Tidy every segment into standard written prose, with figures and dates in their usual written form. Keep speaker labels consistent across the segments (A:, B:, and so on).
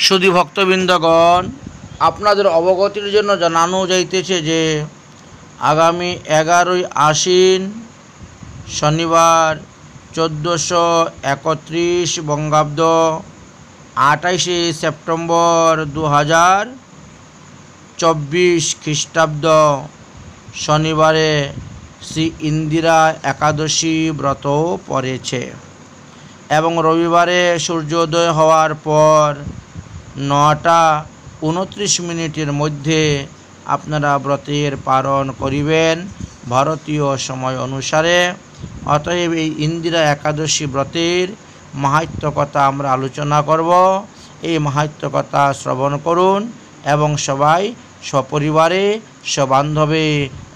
A: সুধী ভক্তবৃন্দগণ, আপনাদের অবগতির জন্য জানানো যাইতেছে যে আগামী 11ই আশ্বিন শনিবার 1431 বঙ্গাব্দ 28শে সেপ্টেম্বর 2024 খ্রিস্টাব্দ শনিবারে শ্রী ইন্দিরা একাদশী ব্রত পড়েছে এবং রবিবারে সূর্যোদয় হওয়ার পর 9:29 মধ্যে আপনারা ব্রতের পালন করিবেন ভারতীয় সময় অনুসারে। অতএব এই ইন্দিরা একাদশী ব্রতের মাহাত্ম্য কথা আমরা আলোচনা করব। এই মাহাত্ম্য কথা শ্রবণ করুন এবং সবাই সপরিবারে সবান্ধবে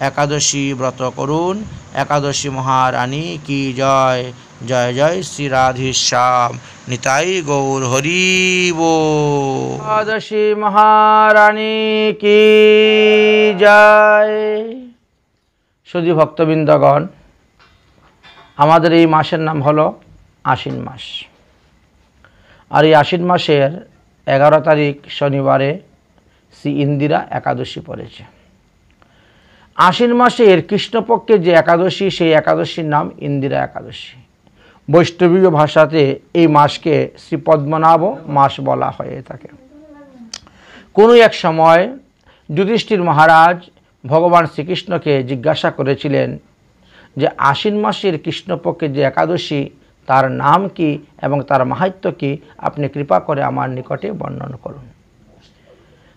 A: একাদশী ব্রত করুন। একাদশী মহারানী কি জয়। জয় জয় শ্রী রাধেশ্যাম। নিতাই গৌর হরি বল। একাদশী মহারানী কি জয়। সুধী ভক্তবৃন্দগণ, আমাদের এই মাসের নাম হলো আশ্বিন মাস। আর এই আশ্বিন মাসের 11 তারিখ শনিবারে শ্রী ইন্দিরা একাদশী পড়েছে। আশ্বিন মাসের কৃষ্ণপক্ষের যে একাদশী, সেই একাদশীর নাম ইন্দিরা একাদশী। বৈষ্ণবীয় ভাষাতে এই মাসকে শ্রী পদ্মনাভ মাস বলা হয়ে থাকে। কোনো এক সময় যুধিষ্ঠির মহারাজ ভগবান শ্রীকৃষ্ণকে জিজ্ঞাসা করেছিলেন যে আশ্বিন মাসের কৃষ্ণপক্ষের যে একাদশী তার নাম কি এবং তার মাহাত্ম্য কি, আপনি কৃপা করে আমার নিকটে বর্ণনা করুন।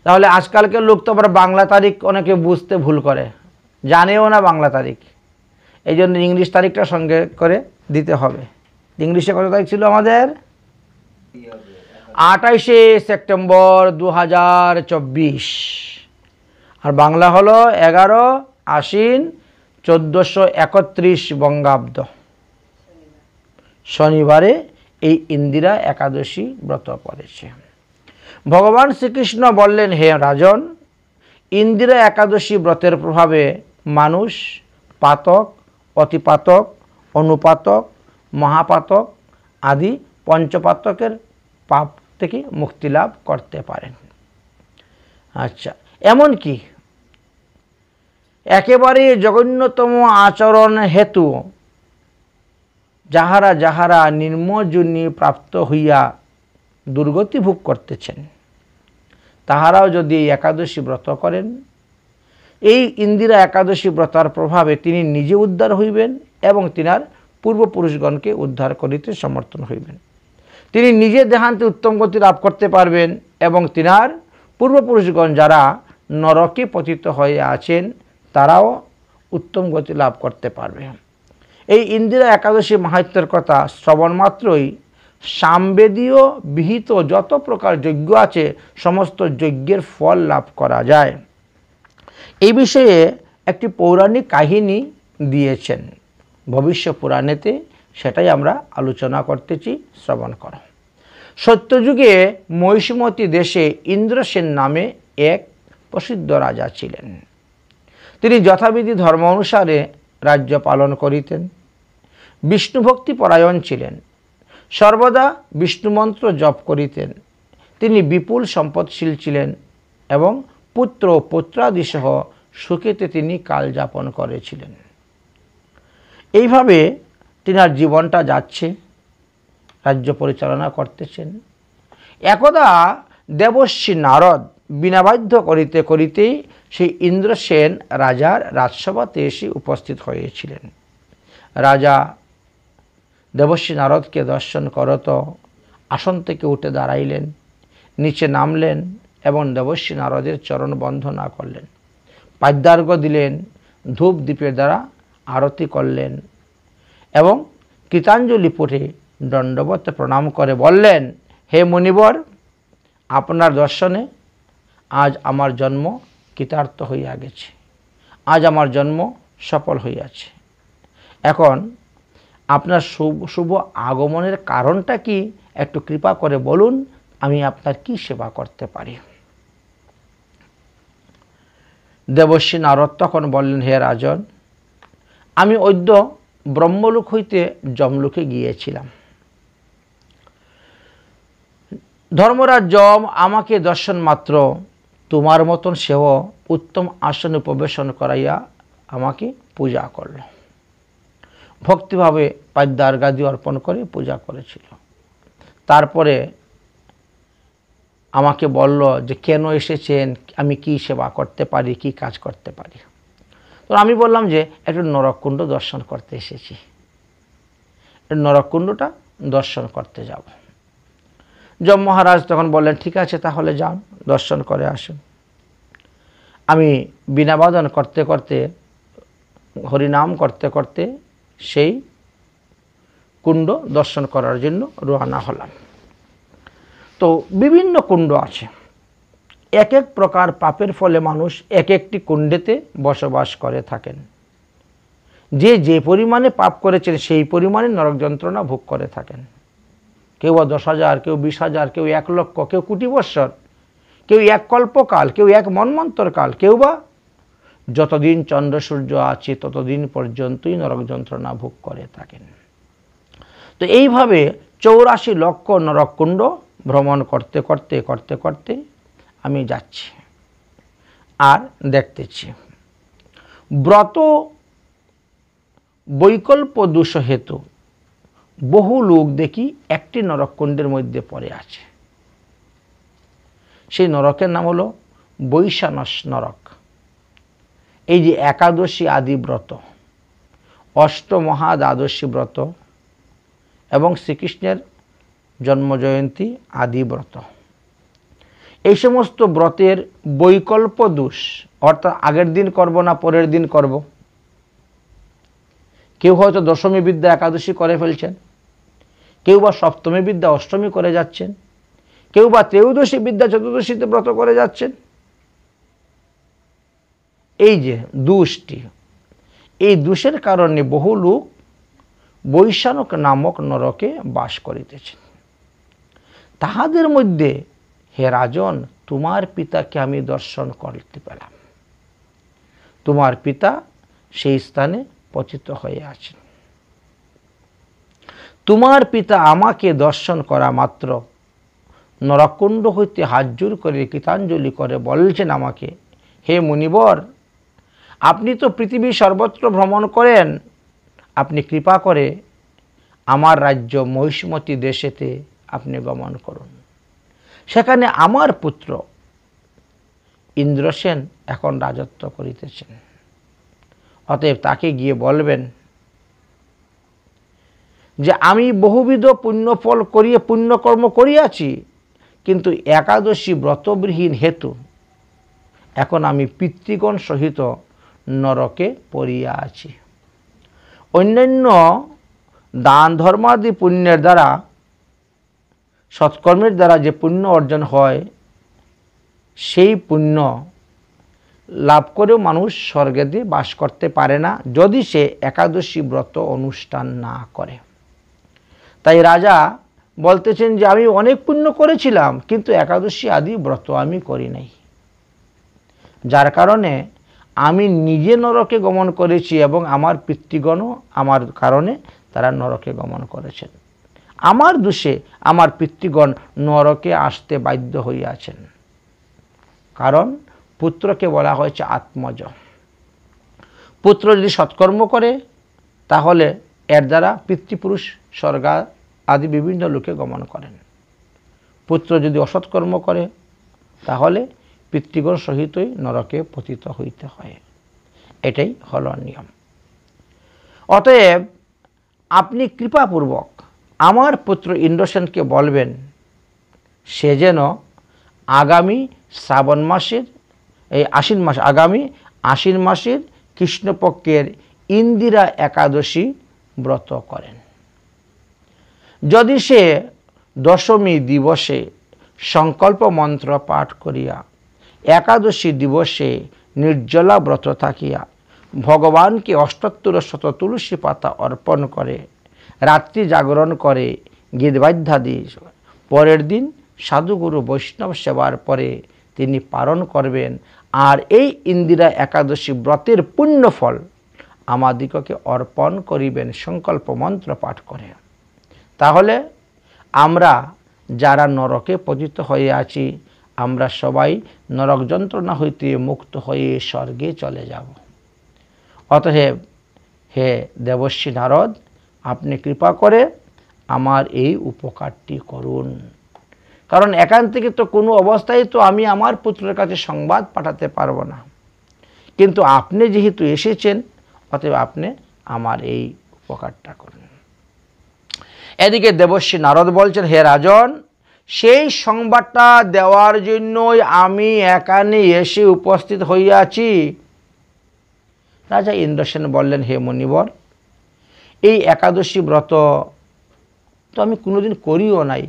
A: তাহলে আজকালকার লোক তো আবার বাংলা তারিখ অনেকে বুঝতে ভুল করে, জানেও না বাংলা তারিখ, এই জন্য ইংলিশ তারিখটা সঙ্গে করে দিতে হবে। ইংলিশে কত তারিখ ছিল আমাদের? 28শে সেপ্টেম্বর 2024। আর বাংলা হলো 11 আশ্বিন 1431 বঙ্গাব্দ শনিবারে এই ইন্দিরা একাদশী ব্রত পড়েছে। ভগবান শ্রীকৃষ্ণ বললেন, হে রাজন, ইন্দিরা একাদশী ব্রতের প্রভাবে মানুষ পাতক, অতিপাতক, অনুপাতক, মহাপাতক আদি পঞ্চপাতকের পাপ থেকে মুক্তি লাভ করতে পারেন। আচ্ছা, এমন কি একেবারে জঘন্যতম আচরণ হেতু যাহারা যাহারা নিম্নযোনি প্রাপ্ত হইয়া দুর্গতি ভোগ করতেছেন, তাহারাও যদি একাদশী ব্রত করেন, এই ইন্দিরা একাদশী ব্রতার প্রভাবে তিনি নিজে উদ্ধার হইবেন এবং তিনার পূর্বপুরুষগণকে উদ্ধার করিতে সমর্থন হইবেন। তিনি নিজে দেহান্তে উত্তম গতি লাভ করতে পারবেন এবং তিনার পূর্বপুরুষগণ যারা নরকে পতিত হয়ে আছেন তারাও উত্তম গতি লাভ করতে পারবে। এই ইন্দিরা একাদশী মাহাত্ম্যের কথা শ্রবণ মাত্রই সামবেদীয় বিহিত যত প্রকার যজ্ঞ আছে সমস্ত যজ্ঞের ফল লাভ করা যায়। এই বিষয়ে একটি পৌরাণিক কাহিনী দিয়েছেন ভবিষ্য পুরাণেতে, সেটাই আমরা আলোচনা করতেছি, শ্রবণ করো। সত্যযুগে মহিষমতি দেশে ইন্দ্রসেন নামে এক প্রসিদ্ধ রাজা ছিলেন। তিনি যথাবিধি ধর্ম অনুসারে রাজ্য পালন করিতেন। বিষ্ণুভক্তি পরায়ণ ছিলেন, সর্বদা বিষ্ণুমন্ত্র জপ করিতেন। তিনি বিপুল সম্পদশীল ছিলেন এবং পুত্র পুত্রাদিসহ সুখেতে তিনি কাল যাপন করেছিলেন। এইভাবে তিনার জীবনটা যাচ্ছে, রাজ্য পরিচালনা করতেছেন। একদা দেবর্ষি নারদ বিনাবাধ্য করিতে করিতেই সেই ইন্দ্রসেন রাজার রাজসভাতে এসে উপস্থিত হয়েছিলেন। রাজা দেবর্ষি নারদকে দর্শন করত আসন থেকে উঠে দাঁড়াইলেন, নিচে নামলেন এবং দেবর্ষি নারদের চরণ বন্দনা করলেন, পাদ্যার্ঘ্য দিলেন, ধূপ দ্বীপের দ্বারা আরতি করলেন এবং কৃতাঞ্জলি পড়ে দণ্ডবত প্রণাম করে বললেন, হে মুনিবর, আপনার দর্শনে আজ আমার জন্ম কৃতার্থ হইয়া গেছে, আজ আমার জন্ম সফল হইয়াছে। এখন আপনার শুভ আগমনের কারণটা কি একটু কৃপা করে বলুন, আমি আপনার কি সেবা করতে পারি। দেবর্ষি নারদ তখন বললেন, হে রাজন, আমি অদ্য ব্রহ্মলোক হইতে যমলোকে গিয়েছিলাম। ধর্মরাজ যম আমাকে দর্শন মাত্র তোমার মতন সেও উত্তম আসনে প্রবেশন করাইয়া আমাকে পূজা করল। ভক্তিভাবে পাদ্যার গাদি অর্পণ করে পূজা করেছিল। তারপরে আমাকে বলল যে কেন এসেছেন, আমি কি সেবা করতে পারি, কি কাজ করতে পারি। তো আমি বললাম যে একটু নরককুণ্ড দর্শন করতে এসেছি, নরককুণ্ডটা দর্শন করতে যাব। যম মহারাজ তখন বললেন ঠিক আছে তাহলে যান, দর্শন করে আসুন। আমি বীণাবাদন করতে করতে, হরিনাম করতে করতে সেই কুণ্ড দর্শন করার জন্য রওনা হলাম। তো বিভিন্ন কুণ্ড আছে, এক এক প্রকার পাপের ফলে মানুষ এক একটি কুণ্ডেতে বসবাস করে থাকেন। যে যে পরিমাণে পাপ করেছেন সেই পরিমাণে নরক যন্ত্রণা ভোগ করে থাকেন। কেউ বা 10,000, কেউ 20,000, কেউ 1 লক্ষ, কেউ কোটি বৎসর, কেউ 1 কল্পকাল, কেউ 1 মন্বন্তরকাল, কেউ বা যতদিন চন্দ্র সূর্য আছে ততদিন পর্যন্তই নরক যন্ত্রণা ভোগ করে থাকেন। তো এইভাবে 84 লক্ষ নরককুণ্ড ভ্রমণ করতে করতে করতে করতে আমি যাচ্ছি আর দেখতেছি। ব্রত বৈকল্প দোষ হেতু বহু লোক দেখি একটি নরককুণ্ডের মধ্যে পড়ে আছে। সেই নরকের নাম হলো বৈশানস নরক। এই যে একাদশী আদি ব্রত, অষ্টমহা দ্বাদশী ব্রত এবং শ্রীকৃষ্ণের জন্মজয়ন্তী আদি ব্রত, এই সমস্ত ব্রতের বৈকল্প দোষ, অর্থাৎ আগের দিন করব না পরের দিন করব। কেউ হয়তো দশমী বিদ্যা একাদশী করে ফেলছেন, কেউ বা সপ্তমী বিদ্যা অষ্টমী করে যাচ্ছেন, কেউ বা ত্রয়োদশী বিদ্যা চতুর্দশীতে ব্রত করে যাচ্ছেন। এই যে দোষটি, এই দোষের কারণে বহু লোক বৈশানক নামক নরকে বাস করিতেছেন। তাহাদের মধ্যে হে রাজন, তোমার পিতাকে আমি দর্শন করতে পেলাম। তোমার পিতা সেই স্থানে পতিত হয়ে আছেন। তোমার পিতা আমাকে দর্শন করা মাত্র নরকুণ্ড হইতে হাত জোর করে কৃতাঞ্জলি করে বলছেন আমাকে, হে মুনিবর, আপনি তো পৃথিবী সর্বত্র ভ্রমণ করেন, আপনি কৃপা করে আমার রাজ্য মহিষ্মতি দেশেতে আপনি গমন করুন। সেখানে আমার পুত্র ইন্দ্রসেন এখন রাজত্ব করিতেছেন। অতএব তাকে গিয়ে বলবেন যে আমি বহুবিধ পুণ্যফল করিয়ে পুণ্যকর্ম করিয়াছি, কিন্তু একাদশী ব্রতবিহীন হেতু এখন আমি পিতৃগণ সহিত নরকে পড়িয়া আছি। অন্যান্য দান ধর্মাদি পুণ্যের দ্বারা, সৎকর্মের দ্বারা যে পুণ্য অর্জন হয়, সেই পুণ্য লাভ করেও মানুষ স্বর্গেতে বাস করতে পারে না যদি সে একাদশী ব্রত অনুষ্ঠান না করে। তাই রাজা বলতেছেন যে আমি অনেক পুণ্য করেছিলাম, কিন্তু একাদশী আদি ব্রত আমি করি নাই, যার কারণে আমি নিজে নরকে গমন করেছি এবং আমার পিতৃগণও আমার কারণে তারা নরকে গমন করেছেন। আমার দোষে আমার পিতৃগণ নরকে আসতে বাধ্য হইয়াছেন। কারণ পুত্রকে বলা হয়েছে আত্মজ। পুত্র যদি সৎকর্ম করে তাহলে এর দ্বারা পিতৃপুরুষ স্বর্গ আদি বিভিন্ন লোকে গমন করেন। পুত্র যদি অসৎকর্ম করে তাহলে পিতৃগণ সহিতই নরকে পতিত হইতে হয়। এটাই হলো নিয়ম। অতএব আপনি কৃপাপূর্বক আমার পুত্র ইন্দ্রসেনকে বলবেন সে যেন আগামী শ্রাবণ মাসের আগামী আশ্বিন মাসের কৃষ্ণপক্ষের ইন্দিরা একাদশী ব্রত করেন। যদি সে দশমী দিবসে সংকল্প মন্ত্র পাঠ করিয়া একাদশী দিবসে নির্জলা ব্রত থাকিয়া ভগবানকে 78 তুলসী পাতা অর্পণ করে রাত্রি জাগরণ করে গীতবাদ্যাদি পরের দিন সাধুগুরু বৈষ্ণব সেবার পরে তিনি পালন করবেন। আর এই ইন্দিরা একাদশী ব্রতের পুণ্যফল আমাদিগকে অর্পণ করিবেন সংকল্প মন্ত্র পাঠ করে। তাহলে আমরা যারা নরকে পতিত হয়ে আছি আমরা সবাই নরক যন্ত্রণা হইতে মুক্ত হয়ে স্বর্গে চলে যাব। অতএব হে দেবর্ষি নারদ, আপনি কৃপা করে আমার এই উপকারটি করুন। কারণ এখান থেকে তো কোনো অবস্থায় তো আমি আমার পুত্রের কাছে সংবাদ পাঠাতে পারবো না, কিন্তু আপনি যেহেতু এসেছেন অতএব আপনি আমার এই উপকারটা করুন। এদিকে দেবর্ষি নারদ বলছেন, হে রাজন, সেই সংবাদটা দেওয়ার জন্যই আমি এখানে এসে উপস্থিত হইয়াছি। রাজা ইন্দ্রসেন বললেন, হে মুনিবর, এই একাদশী ব্রত তো আমি কোনোদিন করিও নাই,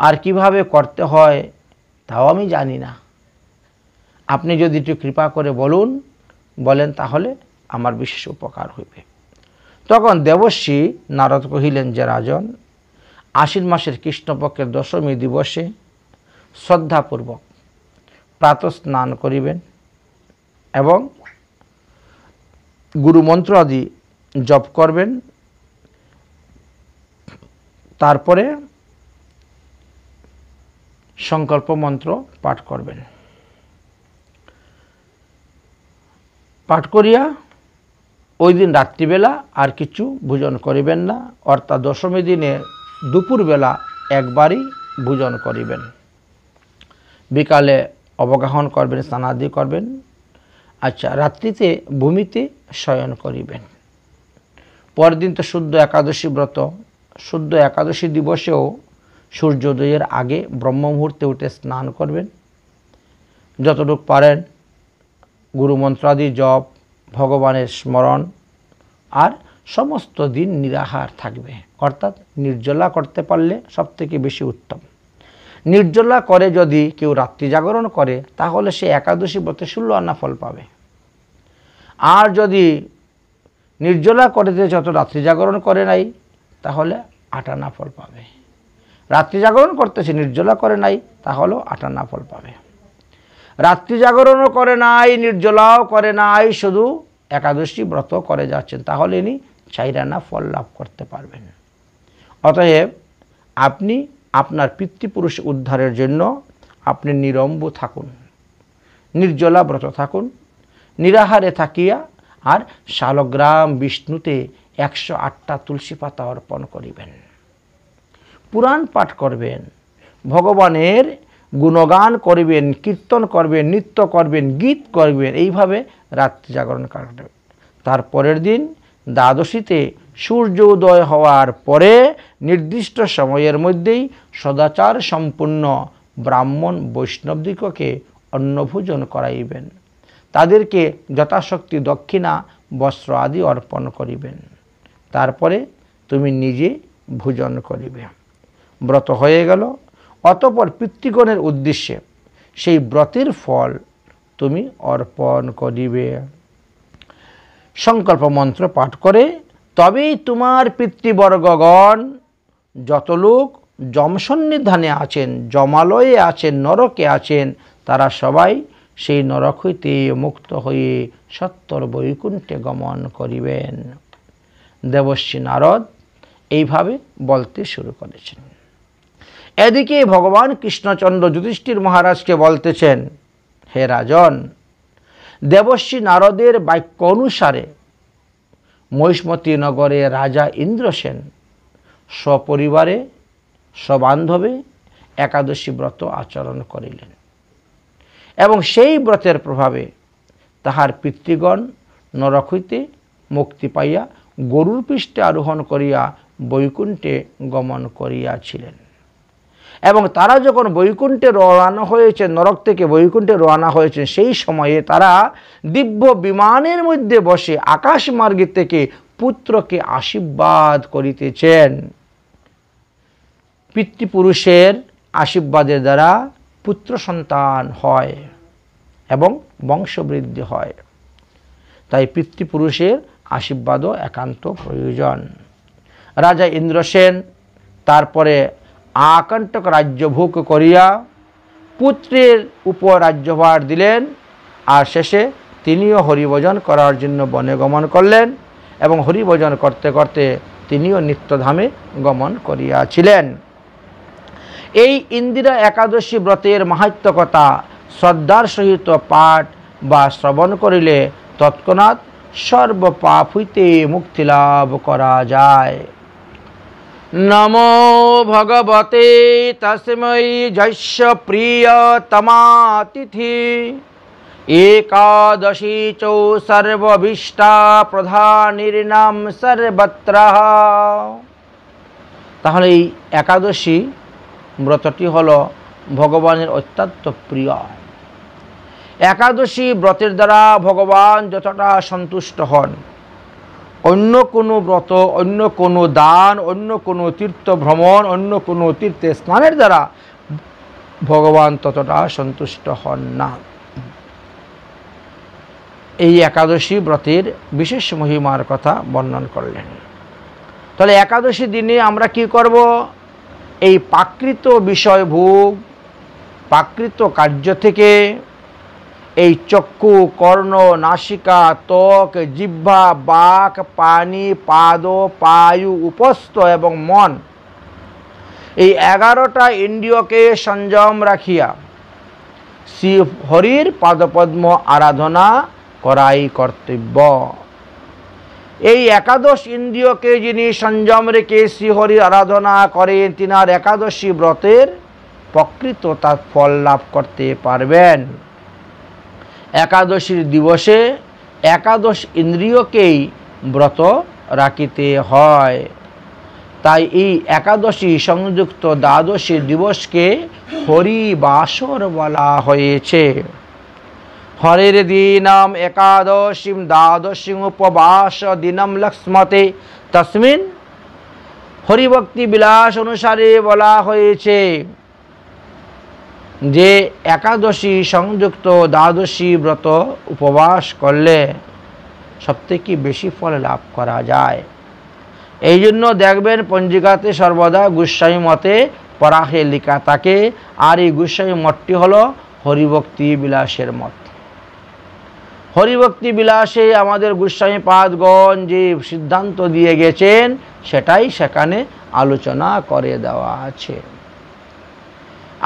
A: আর কিভাবে করতে হয় তাও আমি জানি না। আপনি যদি একটু কৃপা করে বলেন তাহলে আমার বিশেষ উপকার হইবে। তখন দেবর্ষি নারদ কহিলেন যে রাজন, আশ্বিন মাসের কৃষ্ণপক্ষের দশমী দিবসে শ্রদ্ধাপূর্বক প্রাতঃ স্নান করিবেন এবং গুরুমন্ত্র আদি জপ করবেন। তারপরে সংকল্প মন্ত্র পাঠ করবেন। পাঠ করিয়া ওই দিন রাত্রিবেলা আর কিছু ভোজন করিবেন না, অর্থাৎ দশমী দিনে দুপুরবেলা একবারই ভোজন করিবেন। বিকালে অবগাহন করবেন, স্নানাদি করবেন। আচ্ছা, রাত্রিতে ভূমিতে শয়ন করিবেন। পরদিন তো শুদ্ধ একাদশী ব্রত। শুদ্ধ একাদশী দিবসেও সূর্যোদয়ের আগে ব্রহ্ম মুহূর্তে উঠে স্নান করবেন। যতটুকু পারেন গুরুমন্ত্রাদি জপ, ভগবানের স্মরণ, আর সমস্ত দিন নিরাহার থাকবে, অর্থাৎ নির্জলা করতে পারলে সবথেকে বেশি উত্তম। নির্জলা করে যদি কেউ রাত্রি জাগরণ করে তাহলে সে একাদশী ব্রতে 16 আনা ফল পাবে। আর যদি নির্জলা করে যত রাত্রি জাগরণ করে নাই তাহলে 8 আনা ফল পাবে। রাত্রি জাগরণ করতেছে, নির্জলা করে নাই, তাহলেও 8 আনা ফল পাবে। রাত্রি জাগরণও করে নাই, নির্জলাও করে নাই, শুধু একাদশী ব্রত করে যাচ্ছেন, তাহলে ইনি 4 আনা ফল লাভ করতে পারবেন। অতএব আপনি আপনার পিতৃপুরুষ উদ্ধারের জন্য আপনি নিরম্ব থাকুন, নির্জলা ব্রত থাকুন, নিরাহারে থাকিয়া আর শালগ্রাম বিষ্ণুতে 108টা তুলসী পাতা অর্পণ করিবেন। পুরাণ পাঠ করবেন, ভগবানের গুণগান করবেন, কীর্তন করবেন, নৃত্য করবেন, গীত করবেন, এইভাবে রাত্রি জাগরণ কাটবে। তারপরের দিন দ্বাদশীতে সূর্য উদয় হওয়ার পরে নির্দিষ্ট সময়ের মধ্যেই সদাচার সম্পূর্ণ ব্রাহ্মণ বৈষ্ণবদিগকে অন্নভোজন করাইবেন। তাদেরকে যথাশক্তি দক্ষিণা, বস্ত্র আদি অর্পণ করিবেন। তারপরে তুমি নিজে ভোজন করিবে। ব্রত হয়ে গেল। অতঃপর পিতৃগণের উদ্দেশ্যে সেই ব্রতের ফল তুমি অর্পণ করিবে। সংকল্প মন্ত্র পাঠ করে তবেই তোমার পিতৃবর্গগণ যত লোক যমসন্নিধানে আছেন, যমালয়ে আছেন, নরকে আছেন, তারা সবাই সেই নরক হইতে মুক্ত হয়ে সত্তর বৈকুণ্ঠে গমন করিবেন। দেবর্ষি নারদ এইভাবে বলতে শুরু করেছেন। এদিকে ভগবান কৃষ্ণচন্দ্র যুধিষ্ঠির মহারাজকে বলতেছেন, হে রাজন, দেবর্ষি নারদের বাক্য অনুসারে মহিষ্মতি নগরে রাজা ইন্দ্রসেন সপরিবারে সবান্ধবে একাদশী ব্রত আচরণ করিলেন এবং সেই ব্রতের প্রভাবে তাহার পিতৃগণ নরক হইতে মুক্তি পাইয়া গরুর পৃষ্ঠে আরোহণ করিয়া বৈকুণ্ঠে গমন করিয়াছিলেন। এবং তারা যখন বৈকুণ্ঠে রওনা হয়েছে, নরক থেকে বৈকুণ্ঠে রওনা হয়েছে, সেই সময়ে তারা দিব্য বিমানের মধ্যে বসে আকাশ মার্গে থেকে পুত্রকে আশীর্বাদ করিতেছেন। পিতৃপুরুষের আশীর্বাদের দ্বারা পুত্র সন্তান হয় এবং বংশবৃদ্ধি হয়, তাই পিতৃপুরুষের আশীর্বাদও একান্ত প্রয়োজন। রাজা ইন্দ্রসেন তারপরে আকাণ্টক রাজ্য ভোগ করিয়া পুত্রের উপর রাজ্যভার দিলেন, আর শেষে তিনিও হরিভজন করার জন্য বনে গমন করলেন এবং হরিভজন করতে করতে তিনিও নিত্যধামে গমন করিয়াছিলেন। এই ইন্দিরা একাদশী ব্রতের মাহাত্ম্য কথা শ্রদ্ধার সহিত পাঠ বা শ্রবণ করিলে তৎক্ষণাৎ সর্বপাপ হইতে মুক্তি লাভ করা যায়। নমো ভগবতে তস্मै যস্য প্রিয়তমাতিথি একাদশী চ সর্বভীষ্টা প্রধানির্নাম সর্বত্র। তাহলে এই একাদশী ব্রতটি হলো ভগবানের অত্যন্ত প্রিয়। একাদশী ব্রতের দ্বারা ভগবান যতটা সন্তুষ্ট হন, অন্য কোনো ব্রত, অন্য কোনো দান, অন্য কোনো তীর্থ ভ্রমণ, অন্য কোনো তীর্থে স্নানের দ্বারা ভগবান ততটা সন্তুষ্ট হন না। এই একাদশী ব্রতের বিশেষ মহিমার কথা বর্ণন করলেন। তাহলে একাদশী দিনে আমরা কি করব? এই প্রাকৃত বিষয় ভোগ, প্রাকৃত কার্য থেকে এই চক্ষু, কর্ণ, নাসিকা, ত্বক, জিহ্বা, বাক, পানি, পাদ, পায়ু, উপস্থ এবং মন, এই 11টা ইন্দ্রিয়কে সংযম রাখিয়া শ্রী হরির পাদপদ্ম আরাধনা করাই কর্তব্য। এই একাদশ ইন্দ্রিয়কে যিনি সংযম রেখে শ্রীহরির আরাধনা করেন, তিনার একাদশী ব্রতের প্রকৃত তার ফল লাভ করতে পারবেন। একাদশীর দিবসে একাদশ ইন্দ্রিয়কেই ব্রত রাখিতে হয়। তাই এই একাদশী সংযুক্ত দ্বাদশী দিবসকে হরিবাসর বলা হয়েছে। হরের দিনম একাদশীম দ্বাদশীম উপবাস দিনম লক্ষ্মতে তস্মিন হরিভক্তি বিলাস অনুসারে বলা হয়েছে যে একাদশী সংযুক্ত দ্বাদশী ব্রত উপবাস করলে সবথেকে বেশি ফল লাভ করা যায়। এই জন্য দেখবেন পঞ্জিকাতে সর্বদা গোস্বামী মতে পরাহে লেখা থাকে। আর এই গোস্বামী মঠটি হলো হরিভক্তি বিলাসের মত। হরিভক্তি বিলাসে আমাদের গোস্বামী পাদগণ যে সিদ্ধান্ত দিয়ে গেছেন সেটাই সেখানে আলোচনা করে দেওয়া আছে।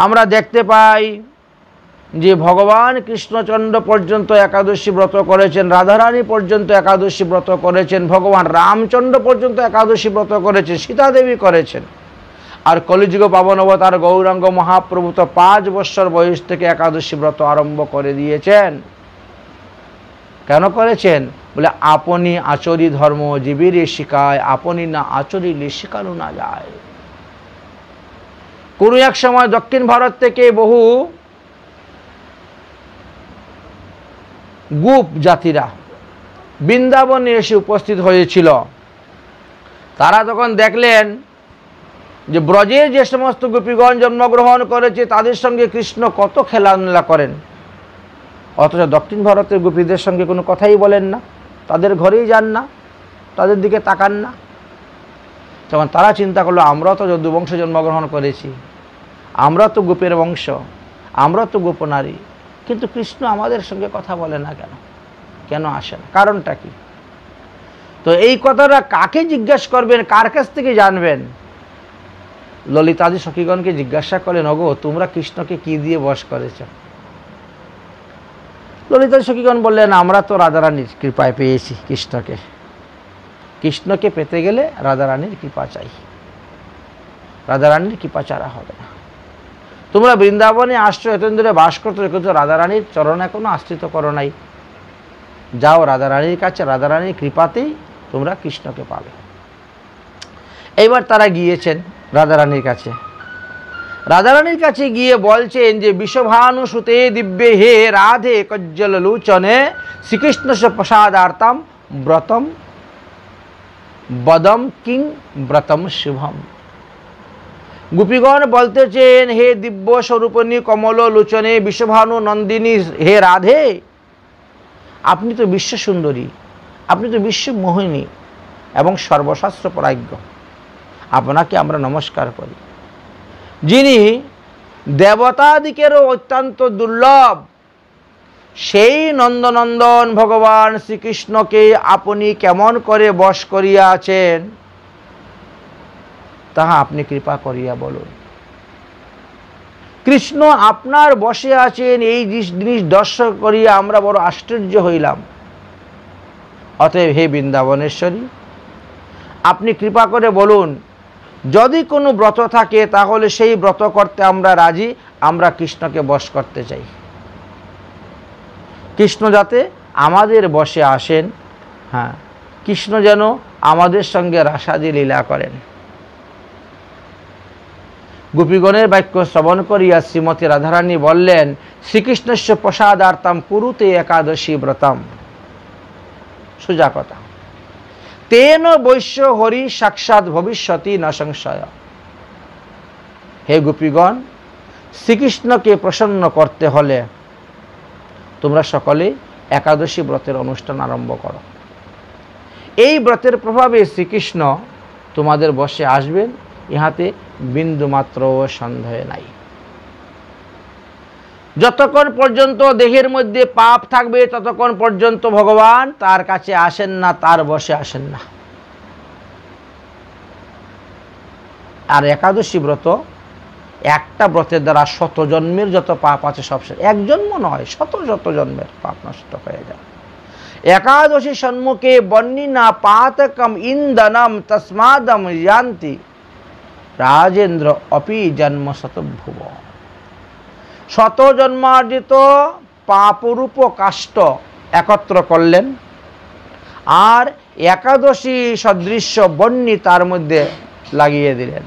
A: আমরা দেখতে পাই যে ভগবান কৃষ্ণচন্দ্র পর্যন্ত একাদশী ব্রত করেছেন, রাধারানী পর্যন্ত একাদশী ব্রত করেছেন, ভগবান রামচন্দ্র পর্যন্ত একাদশী ব্রত করেছেন, সীতাদেবী করেছেন। আর কলিযুগ পাবন অবতার গৌরাঙ্গ মহাপ্রভু তো 5 বৎসর বয়স থেকে একাদশী ব্রত আরম্ভ করে দিয়েছেন। কেন করেছেন? বলে আপনি আচরি ধর্ম জীবীরে শিখায়, আপনি না আচরিলে শিখানো না যায়। কোনো এক সময় দক্ষিণ ভারত থেকে বহু গোপ জাতিরা বৃন্দাবনে এসে উপস্থিত হয়েছিল। তারা তখন দেখলেন যে ব্রজের যে সমস্ত গোপীগণ জন্মগ্রহণ করেছে তাদের সঙ্গে কৃষ্ণ কত খেলাধুলা করেন, অথচ দক্ষিণ ভারতের গোপীদের সঙ্গে কোনো কথাই বলেন না, তাদের ঘরেই যান না, তাদের দিকে তাকান না। তখন তারা চিন্তা করলো, আমরা তো যদুবংশে জন্মগ্রহণ করেছি, আমরা তো গোপের বংশ, আমরা তো গোপনারী, কিন্তু কৃষ্ণ আমাদের সঙ্গে কথা বলে না কেন, কেন আসে না, কারণটা কি? তো এই কথাটা কাকে জিজ্ঞাসা করবেন, কার কাছ থেকে জানবেন? ললিতাদি সখীগণকে জিজ্ঞাসা করলেন, ওগো তোমরা কৃষ্ণকে কি দিয়ে বশ করেছ? ললিতাদি সখীগণ বললেন, আমরা তো রাধারানীর কৃপায় পেয়েছি কৃষ্ণকে। কৃষ্ণকে পেতে গেলে রাধারানীর কৃপা চাই, রাধারানীর কৃপা ছাড়া হবে না। তোমরা বৃন্দাবনে আসছো, এতদিন ধরে বাস করছো, কিন্তু রাধারানীর চরণ এখনো আশ্রিত করো নাই। যাও রাধারানীর কাছে, রাধারানীর কৃপাতেই তোমরা কৃষ্ণকে পাবে। এইবার তারা গিয়েছেন রাধারানীর কাছে। রাধারানীর কাছে গিয়ে বলছেন যে বিষভানু সুতে দিব্যে হে রাধে কজ্জল লোচনে শ্রীকৃষ্ণ প্রসাদার্থম ব্রতম বদম কিং ব্রতম শুভম। গোপীগণ বলতেছেন, হে দিব্য স্বরূপিণী কমল লোচনে বিষভানু নন্দিনী হে রাধে, আপনি তো বিশ্ব সুন্দরী, আপনি তো বিশ্ব মোহিনী এবং সর্বশাস্ত্র পরাজ্ঞ, আপনাকে আমরা নমস্কার করি। যিনি দেবতাদিকেরও অত্যন্ত দুর্লভ, সেই নন্দনন্দন ভগবান শ্রীকৃষ্ণকে আপনি কেমন করে বশ করিয়াছেন, তাহা আপনি কৃপা করিয়া বলুন। কৃষ্ণ আপনার বসে আছেন, এই জিনিস দর্শন করিয়া আমরা বড় আশ্চর্য হইলাম। অতএব হে বৃন্দাবনেশ্বরী, আপনি কৃপা করে বলুন, যদি কোনো ব্রত থাকে তাহলে সেই ব্রত করতে আমরা রাজি, আমরা কৃষ্ণকে বশ করতে চাই। কৃষ্ণ যাতে আমাদের বশে আসেন, হ্যাঁ, কৃষ্ণ যেন আমাদের সঙ্গে রাসাদি লীলা করেন। গোপীগণের বাক্য শ্রবণ করিয়া শ্রীমতী রাধারানী বললেন, শ্রীকৃষ্ণস্য প্রসাদার্থম কুরুতে একাদশী ব্রতম। সোজা কথা, তেন বৈশ্য হরি সাক্ষাৎ ভবিষ্যতি ন সংশয়। হে গোপীগণ, শ্রীকৃষ্ণকে প্রসন্ন করতে হলে তোমরা সকলে একাদশী ব্রতের অনুষ্ঠান আরম্ভ করো। এই ব্রতের প্রভাবে শ্রীকৃষ্ণ তোমাদের বশে আসবেন, ইহাতে বিন্দুমাত্র সন্দেহ নাই। যতক্ষণ পর্যন্ত দেহের মধ্যে পাপ থাকবে ততক্ষণ পর্যন্ত ভগবান তার কাছে আসেন না, তার বশে আসেন না। আর একাদশী ব্রত একটা ব্রতের দ্বারা শত জন্মের যত পাপ আছে সব শেষ। এক জন্ম নয়, শত শত জন্মের পাপ নষ্ট হয়ে যায়। একাদশী সম্মুখে বন্যিনা পাতকম ইন্ধনম তস্মাদম যান্তি রাজেন্দ্র অপি জন্ম শতভুব। শত জন্মার্জিত পাপরূপ কাষ্ঠ একত্র করলেন, আর একাদশী সদৃশ্য বন্যি তার মধ্যে লাগিয়ে দিলেন।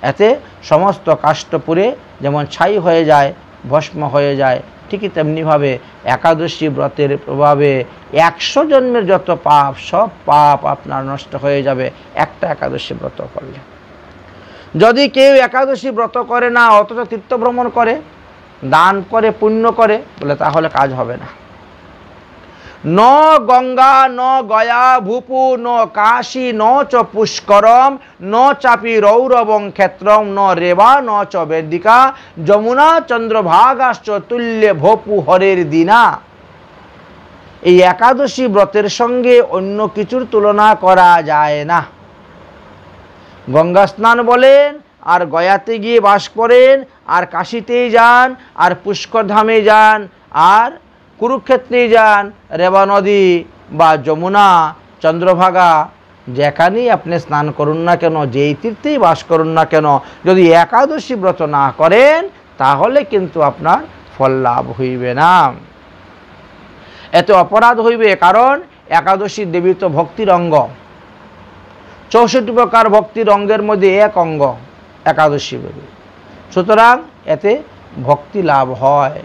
A: এতে সমস্ত কাষ্ঠ পুড়ে যেমন ছাই হয়ে যায়, ভস্ম হয়ে যায়, ঠিকই তেমনিভাবে একাদশী ব্রতের প্রভাবে 100 জন্মের যত পাপ, সব পাপ আপনার নষ্ট হয়ে যাবে একটা একাদশী ব্রত করলে। যদি কেউ একাদশী ব্রত করে না, অথচ তীর্থভ্রমণ করে, দান করে, পুণ্য করে, বলে তাহলে কাজ হবে না। ন গঙ্গা ন গয়া ভূপু ন কাশী ন চ পুষ্করম ন চাপি রৌরবং ক্ষেত্রম ন রেবা ন চ বেদিকা যমুনা চন্দ্রভাগাশ্চ তুল্যে ভোপু হরের দিনা। এই একাদশী ব্রতের সঙ্গে অন্য কিছুর তুলনা করা যায় না। গঙ্গা স্নান বলেন, আর গয়াতে গিয়ে বাস করেন, আর কাশীতেই যান, আর পুষ্কর ধামে যান, আর কুরুক্ষেত্রে যান, রেবা নদী বা যমুনা চন্দ্রভাগা, যেখানেই আপনি স্নান করুন না কেন, যেই তীর্থেই বাস করুন না কেন, যদি একাদশী ব্রত না করেন তাহলে কিন্তু আপনার ফল লাভ হইবে না। এতে অপরাধ হইবে, কারণ একাদশী দেবী তো ভক্তির অঙ্গ। 64 প্রকার ভক্তির অঙ্গের মধ্যে এক অঙ্গ একাদশী দেবী। সুতরাং এতে ভক্তি লাভ হয়,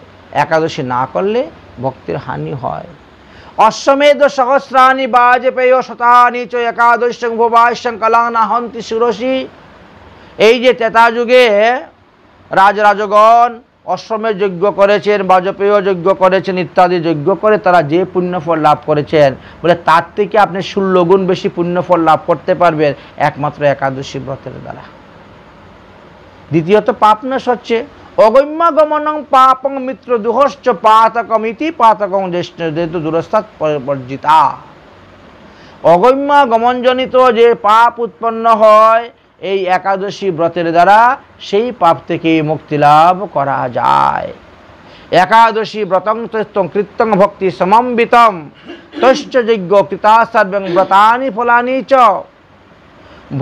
A: একাদশী না করলে ভক্তির হানি হয়। অশ্বমেধ সহস্রাণি বাজপেয় শতানি চ একাদশং ভবাস্যং কলানা হন্তি শিরসি। এই যে ত্রেতা যুগে রাজরাজগণ অশ্বমেধ যজ্ঞ করেছেন, বাজপেয় যজ্ঞ করেছেন, ইত্যাদি যজ্ঞ করে তারা যে পুণ্যফল লাভ করেছেন, বলে তার থেকে আপনি 16 গুণ বেশি পুণ্যফল লাভ করতে পারবেন একমাত্র একাদশী ব্রতের দ্বারা। দ্বিতীয়ত পাপ নাশ হচ্ছে। অগম্য গমনং পাপং মিত্র দুহশ্চ পাতকম ইতি পাতকং জ্যেষ্ঠ যেহেতু দূরস্থাৎ পরিবর্জিতা। অগম্য গমনজনিত যে পাপ উৎপন্ন হয় এই একাদশী ব্রতের দ্বারা, সেই পাপ থেকে মুক্তি লাভ করা যায়। একাদশী ব্রতং তৈস্তং কৃত্যং ভক্তি সমম্বিতম তৈশ্চ যজ্ঞ কৃতা সর্বং ব্রতানি ফলানি চ।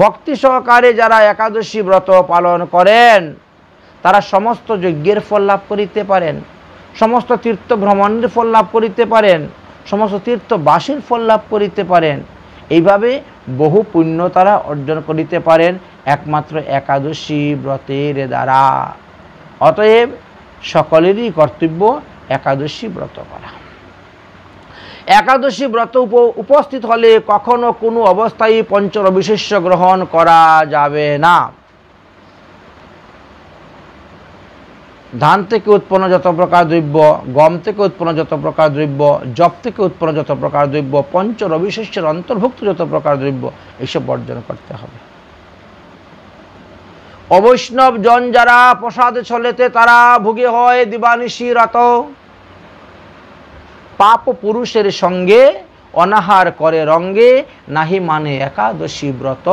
A: ভক্তি সহকারে যারা একাদশী ব্রত পালন করেন তারা সমস্ত যজ্ঞের ফল লাভ করিতে পারেন, সমস্ত তীর্থ ভ্রমণের ফল লাভ করিতে পারেন, সমস্ত তীর্থবাসীর ফল লাভ করিতে পারেন। এইভাবে বহু পুণ্য তারা অর্জন করিতে পারেন একমাত্র একাদশী ব্রতের দ্বারা। অতএব সকলেরই কর্তব্য একাদশী ব্রত করা। একাদশী ব্রত উপস্থিত হলে কখনো কোনো অবস্থায় পঞ্চরবিশেষ্য গ্রহণ করা যাবে না। ধান থেকে উৎপন্ন যত প্রকার দ্রব্য, গম থেকে উৎপন্ন যত প্রকার দ্রব্য, জব থেকে উৎপন্ন যত প্রকার দ্রব্য, পঞ্চরবিশেষ্যের অন্তর্ভুক্ত যত প্রকার দ্রব্য, এইসব বর্জন করতে হবে। অবৈষ্ণব জন যারা প্রসাদ ছলেতে তারা ভুগে হয় দিবানিশি রত। পাপ পুরুষের সঙ্গে অনাহার করে রঙ্গে, নাহি মানে একাদশী ব্রত।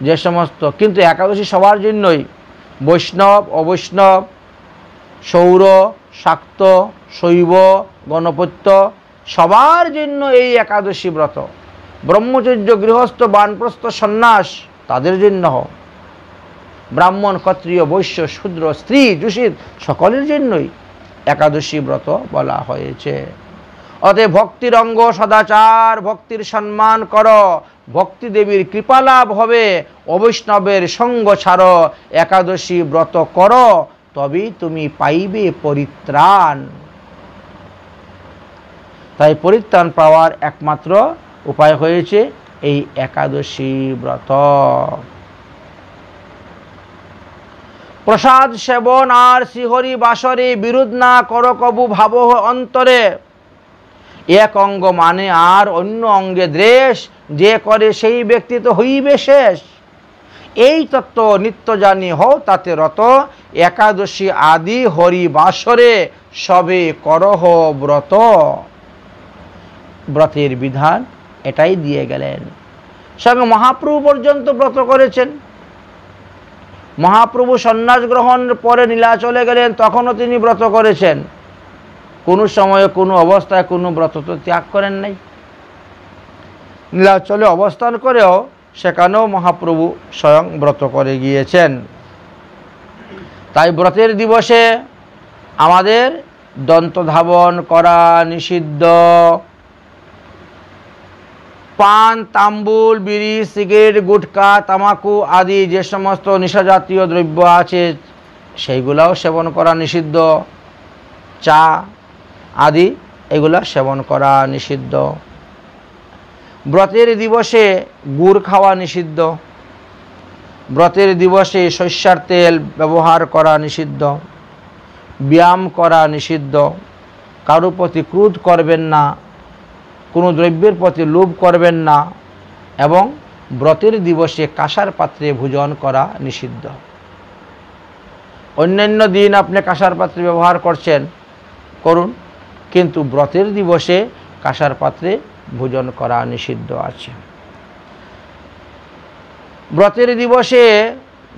A: যে সমস্ত, কিন্তু একাদশী সবার জন্যই, বৈষ্ণব অবৈষ্ণব, সৌর শাক্ত শৈব গণপত্য সবার জন্য এই একাদশী ব্রত। ব্রহ্মচর্য গৃহস্থ বানপ্রস্থ সন্ন্যাস তাদের জন্য হোক, ব্রাহ্মণ ক্ষত্রিয় বৈশ্য শূদ্র স্ত্রী যুষিত সকলের জন্যই একাদশী ব্রত বলা হয়েছে। অতএব ভক্তির অঙ্গ সদাচার, ভক্তির সম্মান করো, ভক্তি দেবীর কৃপা লাভ হবে। অবৈষ্ণবের সঙ্গ ছাড়ো, একাদশী ব্রত করো, তবেই তুমি পাইবে পরিত্রাণ। তাই পরিত্রাণ পাওয়ার একমাত্র উপায় হয়েছে এই একাদশী ব্রত। প্রসাদ সেবন আর শ্রীহরি বাসরে বিরোধ না কর কবু ভাবহ অন্তরে। এক অঙ্গ মানে আর অন্য অঙ্গে দ্বেষ, যে করে সেই ব্যক্তি তো হইবে শেষ। এই তত্ত্ব নিত্য জানি হও তাতে রত, একাদশী আদি হরি বাসরে সবে করহ ব্রত। ব্রতের বিধান এটাই দিয়ে গেলেন। সঙ্গে মহাপ্রভু পর্যন্ত ব্রত করেছেন। মহাপ্রভু সন্ন্যাস গ্রহণের পরে নীলাচলে গেলেন, তখনও তিনি ব্রত করেছেন। কোনো সময়ে কোনো অবস্থায় কোনো ব্রত তো ত্যাগ করেন নাই। নীলাচলে অবস্থান করেও সেখানেও মহাপ্রভু স্বয়ং ব্রত করে গিয়েছেন। তাই ব্রতের দিবসে আমাদের দন্ত ধাবন করা নিষিদ্ধ। পান তাম্বুল বিড়ি সিগারেট গুটখা তামাকু আদি যে সমস্ত নেশাজাতীয় দ্রব্য আছে সেইগুলাও সেবন করা নিষিদ্ধ। চা আদি এগুলা সেবন করা নিষিদ্ধ। ব্রতের দিবসে গুড় খাওয়া নিষিদ্ধ। ব্রতের দিবসে সর্ষের তেল ব্যবহার করা নিষিদ্ধ। ব্যায়াম করা নিষিদ্ধ। কারো প্রতি ক্রোধ করবেন না, কোনো দ্রব্যের প্রতি লোভ করবেন না, এবং ব্রতের দিবসে কাঁসার পাত্রে ভোজন করা নিষিদ্ধ। অন্যান্য দিন আপনি কাঁসার পাত্রে ব্যবহার করছেন, করুন, কিন্তু ব্রতের দিবসে কাঁসার পাত্রে ভোজন করা নিষিদ্ধ আছে। ব্রতের দিবসে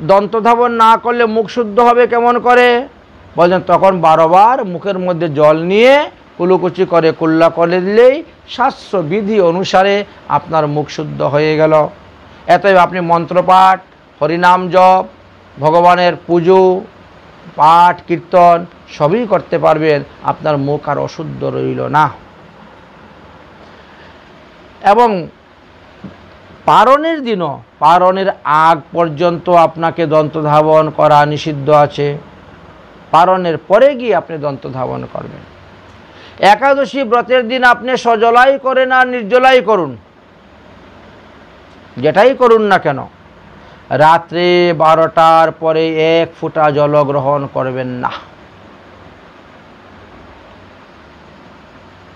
A: দন্তধাবন না করলে মুখ শুদ্ধ হবে কেমন করে বলেন? তখন 12 বার মুখের মধ্যে জল নিয়ে কুলুকুচি করে কুল্লা করে দিলেই শাস্ত্র বিধি অনুসারে আপনার মুখ শুদ্ধ হয়ে গেল। এতএব আপনি মন্ত্রপাঠ, হরিনাম জপ, ভগবানের পুজো পাঠ কীর্তন সবই করতে পারবেন, আপনার মুখ আর অশুদ্ধ রইল না। এবং পারণের দিনও, পারণের আগ পর্যন্ত আপনাকে দন্তধাবন করা নিষিদ্ধ আছে। পারণের পরে গিয়ে আপনি দন্তধাবন করবেন। একাদশী ব্রতের দিন আপনি সজলাই করেন আর নির্জলাই করুন, যেটাই করুন না কেন, রাত্রে 12টার পরে 1 ফোঁটা জল গ্রহণ করবেন না।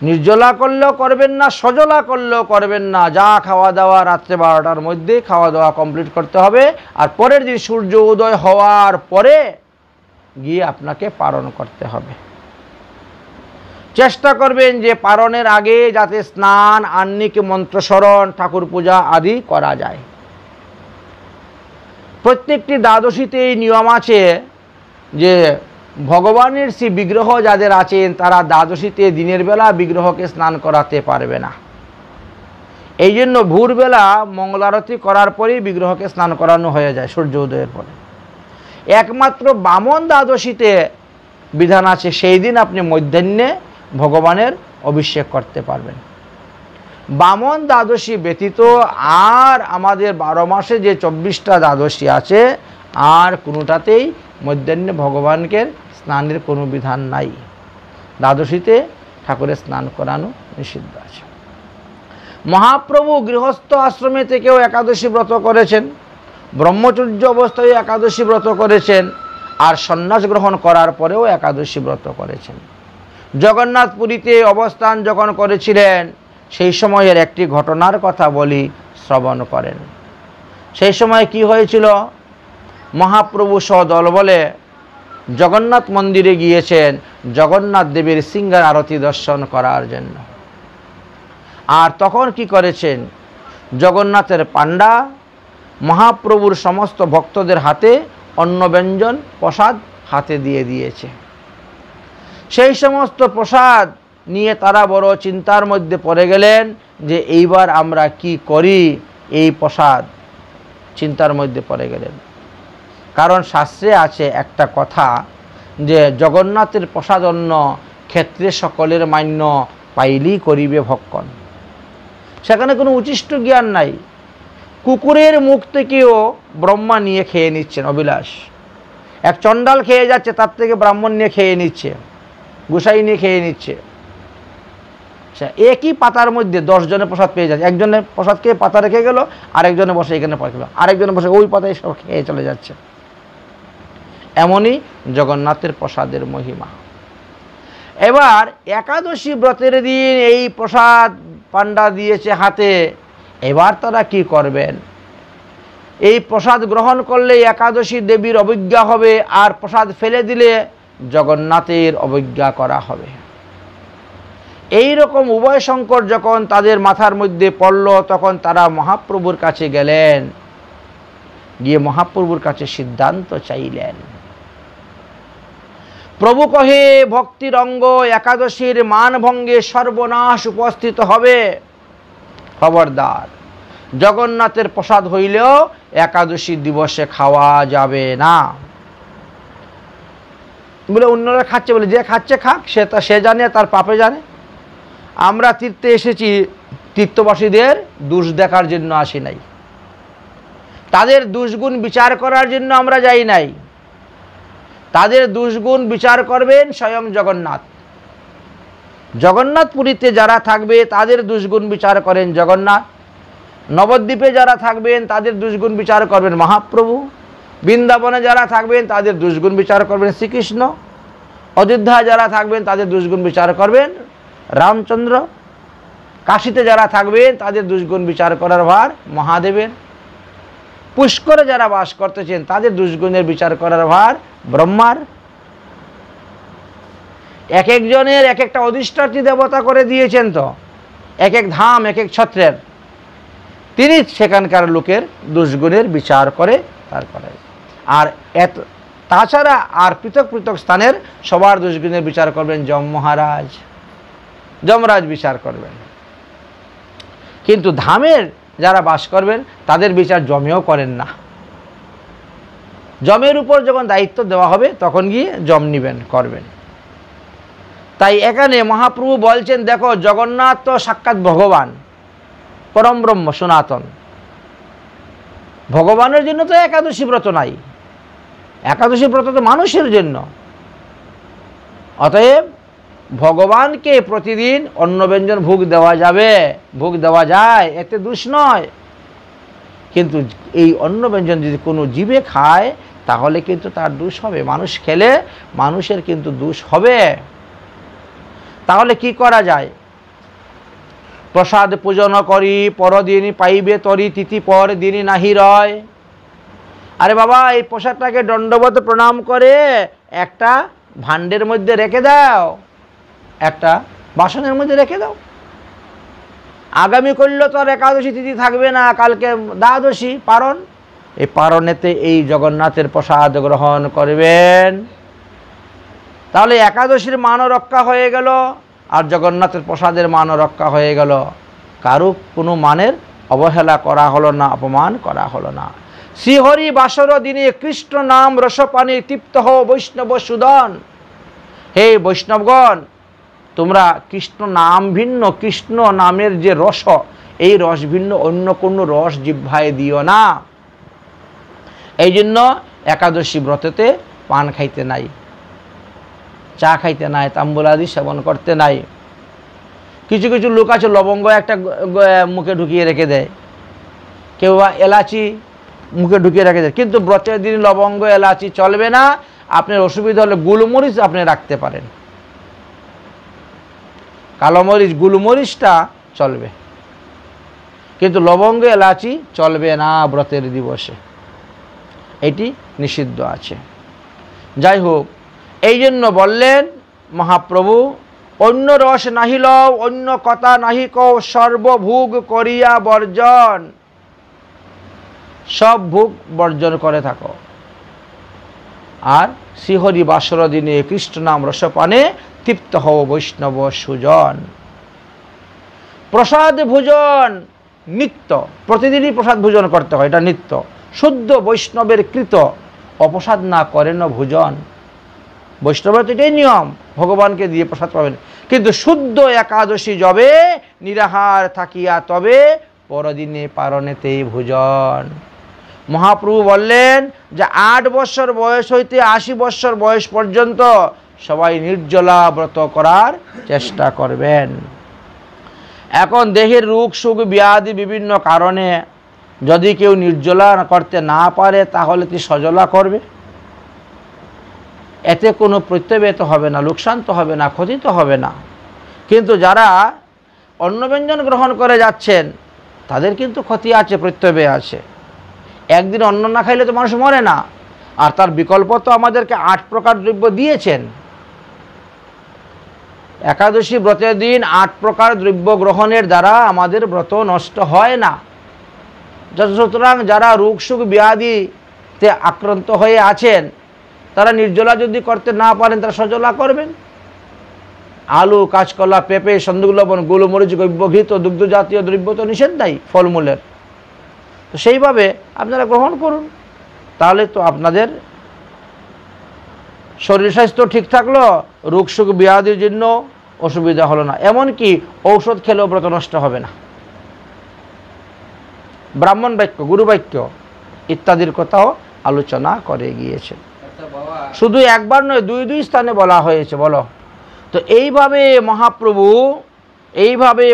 A: নির্জলা করলেও করবেন না, সজলা করলেও করবেন না। যা খাওয়া দাওয়া রাত্রে 12টার মধ্যে খাওয়া দাওয়া কমপ্লিট করতে হবে। আর পরের দিন সূর্য উদয় হওয়ার পরে গিয়ে আপনাকে পারণ করতে হবে। চেষ্টা করবেন যে পারণের আগে যাতে স্নান, আহ্নিক মন্ত্রস্মরণ, ঠাকুর পূজা আদি করা যায়। প্রত্যেকটি দ্বাদশীতে এই নিয়ম আছে যে ভগবানের শ্রী বিগ্রহ যাদের আছেন তারা দ্বাদশীতে দিনের বেলা বিগ্রহকে স্নান করাতে পারবে না। এই জন্য ভোরবেলা মঙ্গলারতি করার পরেই বিগ্রহকে স্নান করানো হয়ে যায় সূর্য উদয়ের পরে। একমাত্র বামন দ্বাদশীতে বিধান আছে, সেই দিন আপনি মধ্যাহ্নে ভগবানের অভিষেক করতে পারবেন। বামন দ্বাদশী ব্যতীত আর আমাদের 12 মাসে যে 24টা দ্বাদশী আছে আর কোনোটাতেই মধ্যাহ্নে ভগবানকে স্নানের কোনো বিধান নাই। দ্বাদশীতে ঠাকুরের স্নান করানো নিষিদ্ধ আছে। মহাপ্রভু গৃহস্থ আশ্রমে থেকেও একাদশী ব্রত করেছেন, ব্রহ্মচর্য অবস্থায় একাদশী ব্রত করেছেন, আর সন্ন্যাস গ্রহণ করার পরেও একাদশী ব্রত করেছেন। জগন্নাথ পুরীতে অবস্থান যখন করেছিলেন সেই সময়ের একটি ঘটনার কথা বলি, শ্রবণ করেন। সেই সময় কি হয়েছিল? মহাপ্রভু সদল বলে জগন্নাথ মন্দিরে গিয়েছেন জগন্নাথ দেবের সিংহার আরতি দর্শন করার জন্য। আর তখন কি করেছেন? জগন্নাথের পাণ্ডা মহাপ্রভুর সমস্ত ভক্তদের হাতে অন্ন ব্যঞ্জন প্রসাদ হাতে দিয়ে দিয়েছে। সেই সমস্ত প্রসাদ নিয়ে তারা বড় চিন্তার মধ্যে পড়ে গেলেন যে এইবার আমরা কি করি। এই প্রসাদ চিন্তার মধ্যে পড়ে গেলেন, কারণ শাস্ত্রে আছে একটা কথা যে জগন্নাথের প্রসাদ অন্ন ক্ষেত্রে সকলের মান্য, পাইলেই করিবে ভক্ষণ। সেখানে কোনো উচিষ্ট জ্ঞান নাই। কুকুরের মুখ থেকেও ব্রহ্মা নিয়ে খেয়ে নিচ্ছেন অবিলাস। এক চণ্ডাল খেয়ে যাচ্ছে, তার থেকে ব্রাহ্মণ নিয়ে খেয়ে নিচ্ছে, গোসাই নিয়ে খেয়ে নিচ্ছে। একই পাতার মধ্যে 10 জনের প্রসাদ পেয়ে যাচ্ছে। একজনের প্রসাদ খেয়ে পাতা রেখে গেল, আরেকজনে বসে এখানে খেলো, আরেকজনে বসে ওই পাতায় সব খেয়ে চলে যাচ্ছে। এমনই জগন্নাথের প্রসাদের মহিমা। এবার একাদশী ব্রতের দিন এই প্রসাদ পাণ্ডা দিয়েছে হাতে। এবার তারা কি করবেন? এই প্রসাদ গ্রহণ করলে একাদশী দেবীর অবজ্ঞা হবে, আর প্রসাদ ফেলে দিলে জগন্নাথের অবজ্ঞা করা হবে। এই রকম উভয় সংকট যখন তাদের মাথার মধ্যে পড়ল, তখন তারা মহাপ্রভুর কাছে গেলেন, গিয়ে মহাপ্রভুর কাছে সিদ্ধান্ত চাইলেন। প্রভু কহে ভক্তির অঙ্গ একাদশীর মানভঙ্গে সর্বনাশ উপস্থিত হবে। খবরদার, জগন্নাথের প্রসাদ হইলেও একাদশী দিবসে খাওয়া যাবে না। বলে অন্যরা খাচ্ছে, বলে যে খাচ্ছে খাক, সে জানে, তার পাপে জানে। আমরা তীর্থে এসেছি তীর্থবাসীদের দোষ দেখার জন্য আসি নাই, তাদের দুষ্গুণ বিচার করার জন্য আমরা যাই নাই। তাদের দুষ্গুণ বিচার করবেন স্বয়ং জগন্নাথ। জগন্নাথ পুরীতে যারা থাকবে তাদের দুষ্গুণ বিচার করেন জগন্নাথ। নবদ্বীপে যারা থাকবেন তাদের দুষ্গুণ বিচার করবেন মহাপ্রভু। বৃন্দাবনে যারা থাকবেন তাদের দুষ্গুণ বিচার করবেন শ্রীকৃষ্ণ। অযোধ্যায় যারা থাকবেন তাদের দুষ্গুণ বিচার করবেন রামচন্দ্র। কাশীতে যারা থাকবেন তাদের দুষ্গুণ বিচার করার ভার মহাদেবের। পুষ্করে যারা বাস করতেছেন তাদের দুষ্গুণের বিচার করার ভার ব্রহ্মার। এক একজনের এক একটা অধিষ্ঠাত্রী দেবতা করে দিয়েছেন, তো এক এক ধাম এক এক ছত্রের, তিনি সেখানকার লোকের দুষ্গুণের বিচার করে তারপরে। আর তাছাড়া আর পৃথক পৃথক স্থানের সবার দুষ্গুণের বিচার করবেন যমরাজ বিচার করবেন। কিন্তু ধামের যারা বাস করবেন তাদের বিচার যমেও করেন না। যমের উপর যখন দায়িত্ব দেওয়া হবে তখন গিয়ে যম নিবেন, করবেন। তাই এখানে মহাপ্রভু বলছেন, দেখো জগন্নাথ তো সাক্ষাৎ ভগবান, পরম ব্রহ্ম সনাতন। ভগবানের জন্য তো একাদশী ব্রত নাই, একাদশী ব্রত তো মানুষের জন্য। অতএব ভগবানকে প্রতিদিন অন্ন ব্যঞ্জন ভোগ দেওয়া যাবে, ভোগ দেওয়া যায়, এতে দোষ নয়। কিন্তু এই অন্ন ব্যঞ্জন যদি কোনো জীবে খায় তাহলে কিন্তু তার দোষ হবে। মানুষ খেলে মানুষের কিন্তু দোষ হবে। তাহলে কি করা যায়? প্রসাদ পূজন করি পরদিন পাইবে তরি, তিথি পর দিনই নাহি রয়। আরে বাবা, এই প্রসাদটাকে দণ্ডবত প্রণাম করে একটা ভাণ্ডের মধ্যে রেখে দাও, একটা বাসনের মধ্যে রেখে দাও। আগামী করলে তো আর একাদশী তিথি থাকবে না, কালকে দ্বাদশী পারণ। এই পারণেতে এই জগন্নাথের প্রসাদ গ্রহণ করবেন, তাহলে একাদশীর মানও রক্ষা হয়ে গেল, আর জগন্নাথের প্রসাদের মানও রক্ষা হয়ে গেল। কারো কোনো মানের অবহেলা করা হলো না, অপমান করা হলো না। শ্রীহরি বাসর দিনে কৃষ্ণ নাম রসপানি তৃপ্ত হও বৈষ্ণব সুদন। হে বৈষ্ণবগণ, তোমরা কৃষ্ণ নাম ভিন্ন, কৃষ্ণ নামের যে রস, এই রস ভিন্ন অন্য কোনো রস জিহ্বায় দিও না। এই জন্য একাদশী ব্রতেতে পান খাইতে নাই, চা খাইতে নাই, তাম্বুলাদি সেবন করতে নাই। কিছু কিছু লোক আছে লবঙ্গ একটা মুখে ঢুকিয়ে রেখে দেয়, কেউ বা এলাচি মুখে ঢুকিয়ে রেখে দেয়। কিন্তু ব্রতের দিন লবঙ্গ এলাচি চলবে না। আপনার অসুবিধা হলে গুলমরিচ আপনি রাখতে পারেন, কালো মরিচ গুলমরিচটা চলবে, কিন্তু লবঙ্গ এলাচি চলবে না ব্রতের দিবসে, এটি নিষিদ্ধ আছে। যাই হোক, এই জন্য বললেন মহাপ্রভু, অন্য রস নাহি লও, অন্য কথা নাহি কও, সর্বভোগ করিয়া বর্জন। সব ভোগ বর্জন করে থাকো। আর শ্রীহরি বাসর দিনে কৃষ্ণ নাম রসপানে তৃপ্ত হও বৈষ্ণব সুজন। প্রসাদ ভোজন নিত্য, প্রতিদিনই প্রসাদ ভোজন করতে হয়, এটা নিত্য। শুদ্ধ বৈষ্ণবের কৃত অপ্রসাদ না করেন ভোজন। বৈষ্ণবের তো এটাই নিয়ম, ভগবানকে দিয়ে প্রসাদ পাবেন। কিন্তু শুদ্ধ একাদশী যবে নিরাহার থাকিয়া তবে পরদিনে পারণেতেই ভোজন। মহাপ্রভু বললেন যে 8 বছর বয়স হইতে 80 বছর বয়স পর্যন্ত সবাই নির্জলা ব্রত করার চেষ্টা করবেন। এখন দেহের রোগ সুখ ব্যাধি বিভিন্ন কারণে যদি কেউ নির্জলা করতে না পারে তাহলে কি সজলা করবে? এতে কোনো প্রত্যয় তো হবে না, লোকসান তো হবে না, ক্ষতি তো হবে না। কিন্তু যারা অন্নব্যঞ্জন গ্রহণ করে যাচ্ছেন তাদের কিন্তু ক্ষতি আছে, প্রত্যয় আছে। একদিন অন্ন না খাইলে তো মানুষ মরে না। আর তার বিকল্প তো আমাদেরকে 8 প্রকার দ্রব্য দিয়েছেন। একাদশী ব্রতের দিন 8 প্রকার দ্রব্য গ্রহণের দ্বারা আমাদের ব্রত নষ্ট হয় না। সুতরাং যারা রোগ সুখ ব্যাধিতে আক্রান্ত হয়ে আছেন তারা নির্জলা যদি করতে না পারেন তারা সজলা করবেন। আলু, কাঁচকলা, পেঁপে, সন্দুক লবণ, গোলমরিচ, গব্য, ঘৃত, দুগ্ধ জাতীয় দ্রব্য তো নিষেধ নাই ফলমূলের। তো সেইভাবে আপনারা গ্রহণ করুন, তাহলে তো আপনাদের শরীর স্বাস্থ্য ঠিক থাকলো, রোগ সুখ ব্যাধির জন্য অসুবিধা হলো না। এমনকি ঔষধ খেলেও ব্রত নষ্ট হবে না। ব্রাহ্মণ বাক্য, গুরু বাক্য ইত্যাদির কথাও আলোচনা করে গিয়েছে। শুধু একবার নয়, 2 স্থানে বলা হয়েছে। বলো তো এইভাবে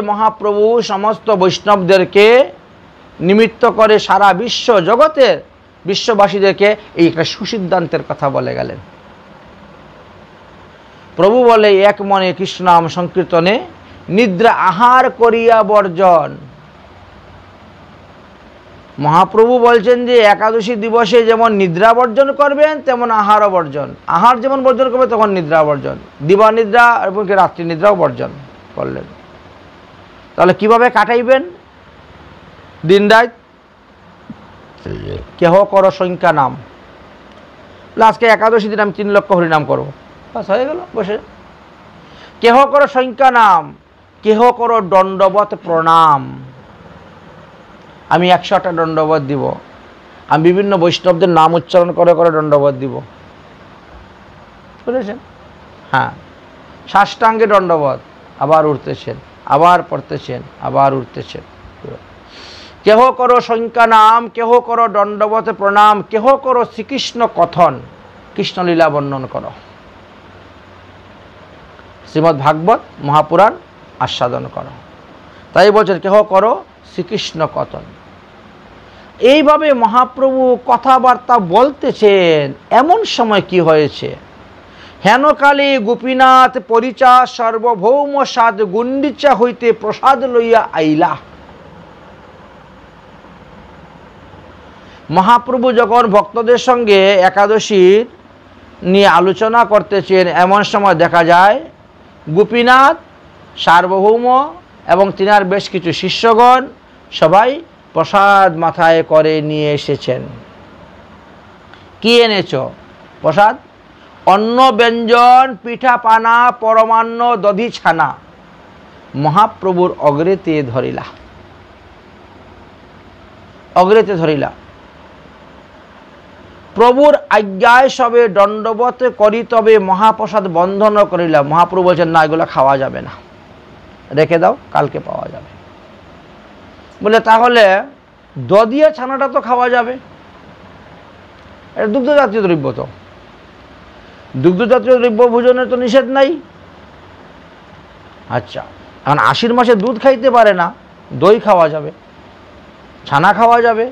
A: মহাপ্রভু সমস্ত বৈষ্ণবদেরকে নিমিত্ত করে সারা বিশ্ব জগতের বিশ্ববাসীদেরকে এই একটা সুসিদ্ধান্তের কথা বলে গেলেন। প্রভু বলে এক মনে কৃষ্ণ নাম সংকীর্তনে নিদ্রা আহার করিয়া বর্জন। মহাপ্রভু বলছেন যে একাদশী দিবসে যেমন নিদ্রা বর্জন করবেন তেমন আহারও বর্জন। আহার যেমন বর্জন করবে তখন নিদ্রা বর্জন, দিবা নিদ্রা এবং রাত্রি নিদ্রাও বর্জন করলেন। তাহলে কিভাবে কাটাইবেন দিন রাত? কেহ কর সংখ্যা নাম। আজকে একাদশী দিন আমি 3 লক্ষ হরিনাম করবো, বাস হয়ে গেল বসে। কেহ কর সংখ্যা নাম, কেহ কর দণ্ডবত প্রণাম। আমি 100টা দণ্ডবত দিব। আমি বিভিন্ন বৈষ্ণবদের নাম উচ্চারণ করে করে দণ্ডবত দিব, বুঝেছেন? হ্যাঁ, সাষ্টাঙ্গে দণ্ডবত, আবার উঠতেছেন, আবার পড়তেছেন, আবার উঠতেছেন। কেহ করো সংখ্যা নাম, কেহ করো দণ্ডবত প্রণাম, কেহ করো শ্রীকৃষ্ণ কথন, কৃষ্ণলীলা বর্ণন করো। শ্রীমদ্ ভাগবত মহাপুরাণ আস্বাদন করো। তাই বলছেন কেহ করো শ্রীকৃষ্ণ কথন। এইভাবে মহাপ্রভু কথাবার্তা বলতেছেন। এমন সময় কি হয়েছে, হেনকালে গোপীনাথ পরিচা সার্বভৌম সাদ গুন্ডিচা হইতে প্রসাদ লইয়া আইলা। মহাপ্রভু যখন ভক্তদের সঙ্গে একাদশীর নিয়ে আলোচনা করতেছেন এমন সময় দেখা যায় গোপীনাথ সার্বভৌম এবং তিনার বেশ কিছু শিষ্যগণ সবাই প্রসাদ মাথায় করে নিয়ে এসেছেন। কি এনেছ? প্রসাদ, অন্ন ব্যঞ্জন, পিঠা পানা, পরমান্ন, দধি ছানা মহাপ্রভুর অগ্রেতে ধরিলা। অগ্রেতে ধরিলা। প্রভুর আজ্ঞায় সবে দণ্ডবত করি তবে মহাপ্রসাদ বন্ধন করিলা। মহাপ্রভু বলছেন না, এগুলো খাওয়া যাবে না, রেখে দাও, কালকে পাওয়া যাবে। বলে তাহলে দধিয়া ছানাটা তো খাওয়া যাবে, এটা দুগ্ধ জাতীয় দ্রব্য, তো দুগ্ধ জাতীয় দ্রব্য ভোজনের তো নিষেধ নাই। আচ্ছা, এখন আশ্বিন মাসে দুধ খাইতে পারে না, দই খাওয়া যাবে, ছানা খাওয়া যাবে।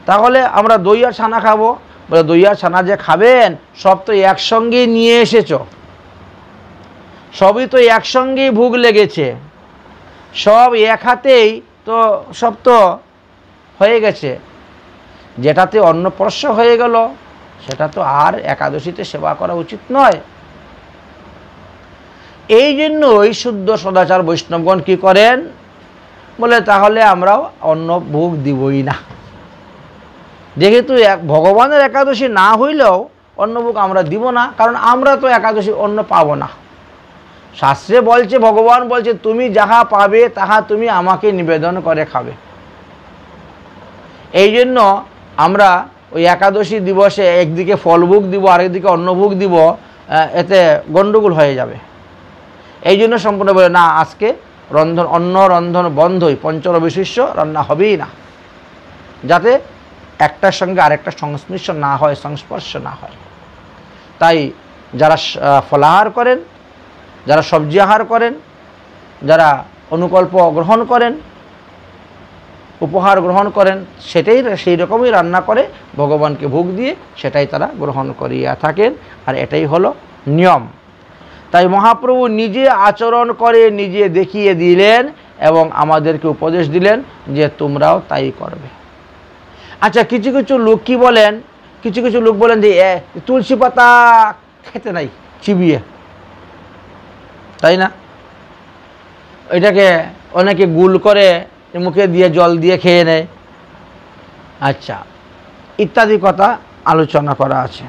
A: তাহলে আমরা দই আর ছানা খাবো। বলে দই আর ছানা যে খাবেন সব তো একসঙ্গেই নিয়ে এসেছ, সবই তো একসঙ্গেই ভোগ লেগেছে, সব এক হাতেই তো সব তো হয়ে গেছে। যেটাতে অন্নপ্রশ্ন হয়ে গেল সেটা তো আর একাদশীতে সেবা করা উচিত নয়। এই জন্যই শুদ্ধ সদাচার বৈষ্ণবগণ কি করেন, বলে তাহলে আমরাও অন্ন ভোগ দিবই না। যেহেতু ভগবানের একাদশী না হইলেও অন্নভোগ আমরা দিব না, কারণ আমরা তো একাদশী অন্ন পাবো না। শাস্ত্রে বলছে, ভগবান বলছে, তুমি যাহা পাবে তাহা তুমি আমাকে নিবেদন করে খাবে। এই জন্য আমরা ওই একাদশী দিবসে একদিকে ফলভোগ দিব, আরেকদিকে অন্নভোগ দিব, এতে গণ্ডগোল হয়ে যাবে। এই জন্য সম্পূর্ণ বলে না, আজকে অন্ন রন্ধন বন্ধই, পঞ্চরবিশিষ্ট রান্না হবেই না, যাতে একটার সঙ্গে আরেকটা সংস্পর্শ না হয়, সংস্পর্শ না হয়। তাই যারা ফলাহার করেন, যারা সবজি আহার করেন, যারা অনুকল্প গ্রহণ করেন, উপহার গ্রহণ করেন, সেটাই সেই রকমই রান্না করে ভগবানকে ভোগ দিয়ে সেটাই তারা গ্রহণ করিয়া থাকেন, আর এটাই হলো নিয়ম। তাই মহাপ্রভু নিজে আচরণ করে নিজে দেখিয়ে দিলেন এবং আমাদেরকে উপদেশ দিলেন যে তোমরাও তাই করবে। আচ্ছা, কিছু কিছু লোক কি বলেন, কিছু কিছু লোক বলেন যে তুলসী পাতা খেতে নাই চিবিয়ে, তাই না? এটাকে অনেকে গুল করে মুখে দিয়ে জল দিয়ে খেয়ে নেয়, আচ্ছা, ইত্যাদি কথা আলোচনা করা আছে।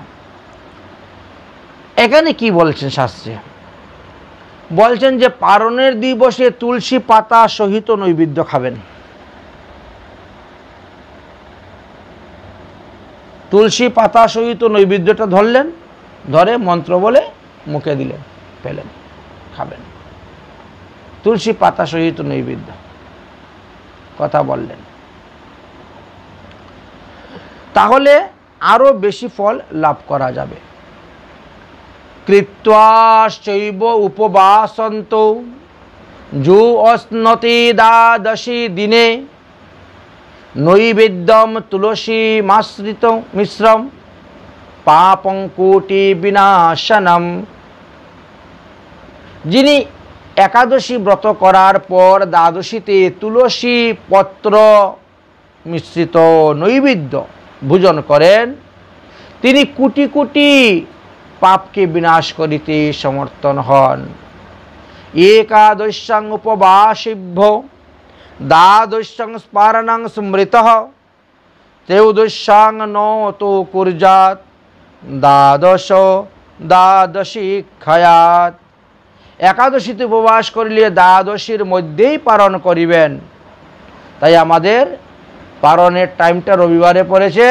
A: এখানে কি বলছেন শাস্ত্রে? বলছেন যে পারণের দিবসে তুলসী পাতা সহিত নৈবেদ্য খাবেন। তুলসী পাতা সহিত নৈবেদ্যটা ধরলেন, ধরে মন্ত্র বলে মুখে দিলেন, পেলেন, খাবেন। তুলসী পাতা সহিত নৈবেদ্য কথা বললেন, তাহলে আরো বেশি ফল লাভ করা যাবে। কৃত্বা চৈব উপবাসন্ত যো অশ্নতি দ্বাদশী দিনে নৈবেদ্যম তুলসী মাশ্রিত মিশ্রম পাপং কোটি বিনাশনম। যিনি একাদশী ব্রত করার পর দ্বাদশীতে তুলসী পত্র মিশ্রিত নৈবেদ্য ভোজন করেন, তিনি কোটি কোটি পাপকে বিনাশ করিতে সমর্থন হন। একাদশ্যাং উপবাসিভ্য দ্বাদশ্যাং স্মারণং স্মৃতঃ ত্রয়োদশ্যাং নতো কুর্যাৎ দ্বাদশী খায়াত। একাদশীতে উপবাস করিলে দ্বাদশীর মধ্যেই পালন করিবেন। তাই আমাদের পালনের টাইমটা রবিবারে পড়েছে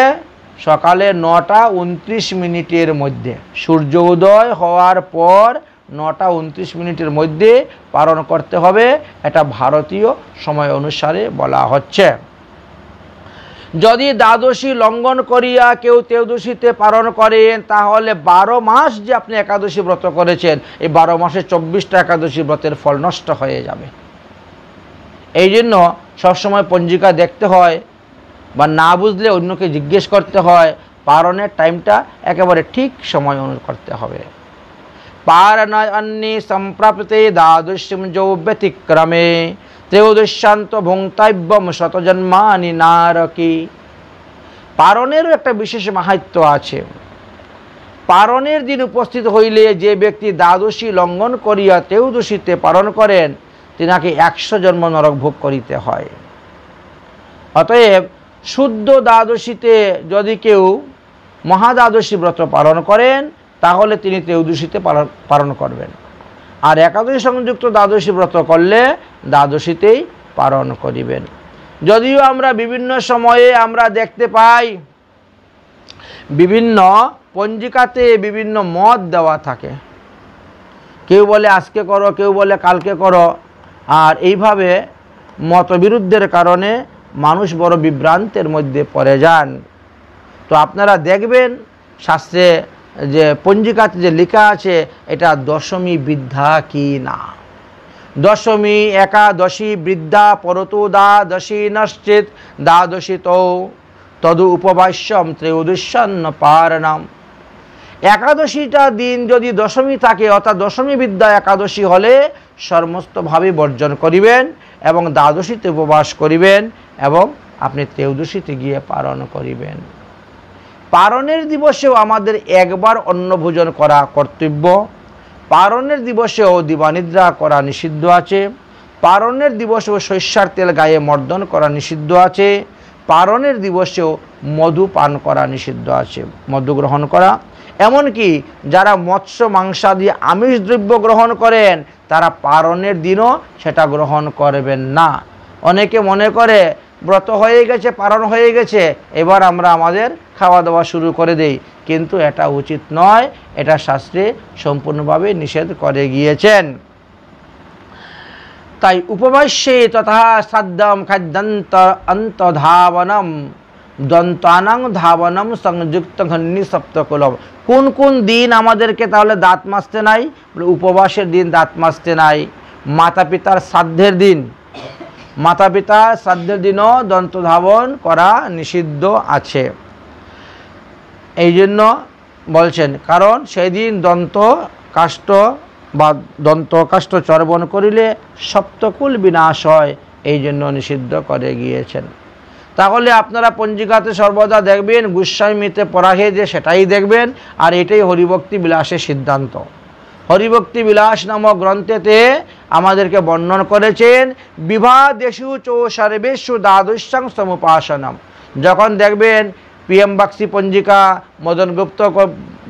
A: সকালে 9:29 মধ্যে, সূর্য উদয় হওয়ার পর 9:29 মধ্যে পালন করতে হবে। এটা ভারতীয় সময় অনুসারে বলা হচ্ছে। যদি দ্বাদশী লঙ্ঘন করিয়া কেউ ত্রয়োদশীতে পালন করেন, তাহলে 12 মাস যে আপনি একাদশী ব্রত করেছেন, এই 12 মাসে 24টা একাদশী ব্রতের ফল নষ্ট হয়ে যাবে। এই জন্য সবসময় পঞ্জিকা দেখতে হয়, বা না বুঝলে অন্যকে জিজ্ঞেস করতে হয়। পালনের টাইমটা একেবারে ঠিক সময় অনুযায়ী করতে হবে। পারণান্যে সম্প্রাপ্তে দ্বাদশীম যৌ ব্যতিক্রমে ত্রয়োদশ্যান্ত ভুঙ্ক্তব্যম শতজন্মানি নারকি। পারণেরও একটা বিশেষ মাহাত্ম্য আছে। পারণের দিন উপস্থিত হইলে যে ব্যক্তি দ্বাদশী লঙ্ঘন করিয়া ত্রয়োদশীতে পালন করেন, তিনাকে 100 জন্ম নরক ভোগ করিতে হয়। অতএব শুদ্ধ দ্বাদশীতে যদি কেউ মহাদ্বাদশী ব্রত পালন করেন, তাহলে তিনি ত্রয়োদশীতে পালন করবেন। আর একাদশী সংযুক্ত দ্বাদশী ব্রত করলে দ্বাদশীতেই পালন করিবেন। যদিও আমরা বিভিন্ন সময়ে আমরা দেখতে পাই বিভিন্ন পঞ্জিকাতে বিভিন্ন মত দেওয়া থাকে, কেউ বলে আজকে করো, কেউ বলে কালকে করো, আর এইভাবে মতবিরুদ্ধের কারণে মানুষ বড় বিভ্রান্তের মধ্যে পড়ে যান। তো আপনারা দেখবেন শাস্ত্রে যে পঞ্জিকাতে যে লেখা আছে, এটা দশমী বৃদ্ধা কি না। দশমী একাদশী বৃদ্ধা পরতু দ্বাদশী নশ্চিত দ্বাদশী তদু উপবাস্যম ত্রয়োদশ্যান্ন পারণম। একাদশীটা দিন যদি দশমী থাকে, অর্থাৎ দশমী বিদ্যা একাদশী হলে সমস্তভাবে বর্জন করিবেন এবং দ্বাদশীতে উপবাস করিবেন এবং আপনি ত্রয়োদশীতে গিয়ে পালন করিবেন। পালনের দিবসেও আমাদের একবার অন্ন ভোজন করা কর্তব্য। পালনের দিবসেও দিবানিদ্রা করা নিষিদ্ধ আছে। পালনের দিবসেও সরিষার তেল গায়ে মর্দন করা নিষিদ্ধ আছে। পালনের দিবসেও মধু পান করা নিষিদ্ধ আছে, মধু গ্রহণ করা। এমনকি যারা মৎস্য মাংসাদি আমিষ দ্রব্য গ্রহণ করেন তারা পারণের দিনও সেটা গ্রহণ করবেন না। অনেকে মনে করে ব্রত হয়ে গেছে, পারণ হয়ে গেছে, এবার আমরা আমাদের খাওয়া দাওয়া শুরু করে দেই, কিন্তু এটা উচিত নয়, এটা শাস্ত্রে সম্পূর্ণভাবে নিষেধ করে গিয়েছেন। তাই উপবাস্যে তথা শ্রাদ্ধম খাদ্যান্ত অন্তধাবনম দন্তানাং ধাবনম সংযুক্ত ঘন্নি সপ্তকুলম। কোন কোন দিন আমাদেরকে তাহলে দাঁত মাজতে নাই? উপবাসের দিন দাঁত মাজতে নাই। মাতা পিতার শ্রাদ্ধের দিন, মাতা পিতার শ্রাদ্ধের দিনও দন্ত ধাবন করা নিষিদ্ধ আছে। এই জন্য বলছেন, কারণ সেই দিন দন্ত কাষ্ঠ বা দন্ত কাষ্ঠ চর্বণ করিলে সপ্তকুল বিনাশ হয়, এই জন্য নিষিদ্ধ করে গিয়েছেন। তাহলে আপনারা পঞ্জিকাতে সর্বদা দেখবেন গোস্বামীতে পরাহে যে সেটাই দেখবেন, আর এটাই হরিভক্তি বিলাসের সিদ্ধান্ত। হরিভক্তি বিলাস নামক গ্রন্থেতে আমাদেরকে বর্ণন করেছেন বিভাদেষু চ সর্বেষু দ্বাদশাং সমুপাসনম। যখন দেখবেন PM বাক্সি পঞ্জিকা, মদন গুপ্ত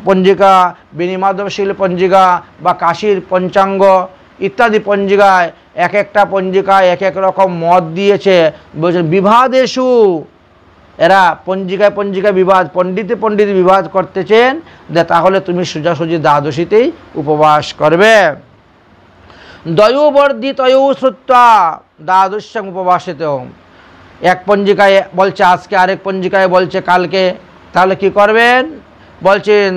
A: পঞ্জিকা, বিনিমাধবশীল পঞ্জিকা বা কাশীর পঞ্চাঙ্গ ইত্যাদি পঞ্জিকায় এক একটা পঞ্জিকায় এক এক রকম মত দিয়েছে। বলছেন বিভাদেষু, এরা পঞ্জিকায় পঞ্জিকায় বিবাদ, পণ্ডিতে পণ্ডিতে বিবাদ করতেছেন যে তাহলে তুমি সোজাসুজি দ্বাদশীতেই উপবাস করবে। দয়োবর্ধিতয়ো শ্রুত্বা দ্বাদশ্যাং উপবাসিতেও। এক পঞ্জিকায় বলছে আজকে, আরেক পঞ্জিকায় বলছে কালকে, তাহলে কি করবেন? বলছেন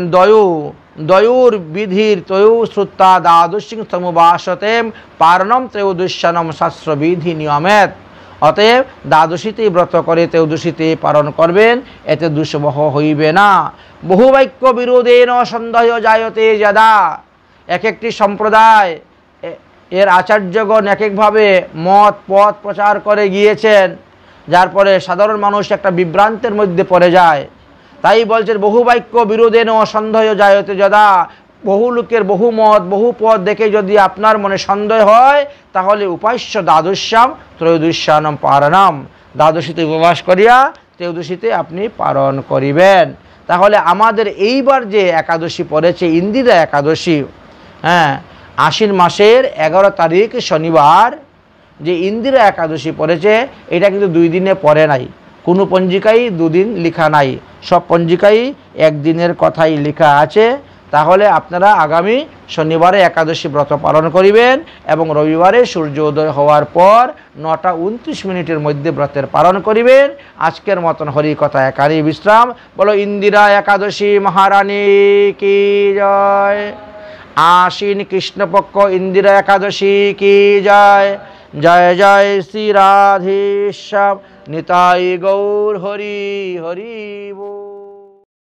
A: দয়ুর বিধির তয়ু শ্রুত্তা দ্বাদশীং সমুবাসতেম পারণম ত্রয়োদশ্যানম শাস্ত্রবিধি নিয়মেত। অতএব দ্বাদশীতেই ব্রত করে ত্রয়োদশীতে পালন করবেন, এতে দুঃসহ হইবে না। বহু বাক্য বিরোধেন সন্দেহ জায়তে যদা। এক একটি সম্প্রদায় এর আচার্যগণ এক একভাবে মত পথ প্রচার করে গিয়েছেন, যার ফলে সাধারণ মানুষ একটা বিভ্রান্তের মধ্যে পড়ে যায়। তাই বলছেন বহু বাক্য বিরোধেন সন্দেহ জায়তে যদা। বহু লোকের বহু মত বহু পথ দেখে যদি আপনার মনে সন্দেহ হয়, তাহলে উপাস্য দ্বাদশ্যাম ত্রয়োদশ্যানম পারণম। দ্বাদশীতে উপবাস করিয়া ত্রয়োদশীতে আপনি পালন করিবেন। তাহলে আমাদের এইবার যে একাদশী পড়েছে ইন্দিরা একাদশী, হ্যাঁ, আশ্বিন মাসের 11 তারিখ শনিবার যে ইন্দিরা একাদশী পড়েছে, এটা কিন্তু 2 দিনে পড়ে নাই। কোনো পঞ্জিকাই 2 দিন লেখা নাই, সব পঞ্জিকাই একদিনের কথাই লেখা আছে। তাহলে আপনারা আগামী শনিবারে একাদশী ব্রত পালন করিবেন এবং রবিবারে সূর্যোদয় হওয়ার পর 9:29 মধ্যে ব্রতের পালন করিবেন। আজকের মতন হরি কথা একারই বিশ্রাম। বলো ইন্দিরা একাদশী মহারানী কি জয়। আশ্বিন কৃষ্ণপক্ষ ইন্দিরা একাদশী কি জয়। জয় জয় শ্রী রাধেশ্যাম। নিতাই গৌর হরি হরি বল।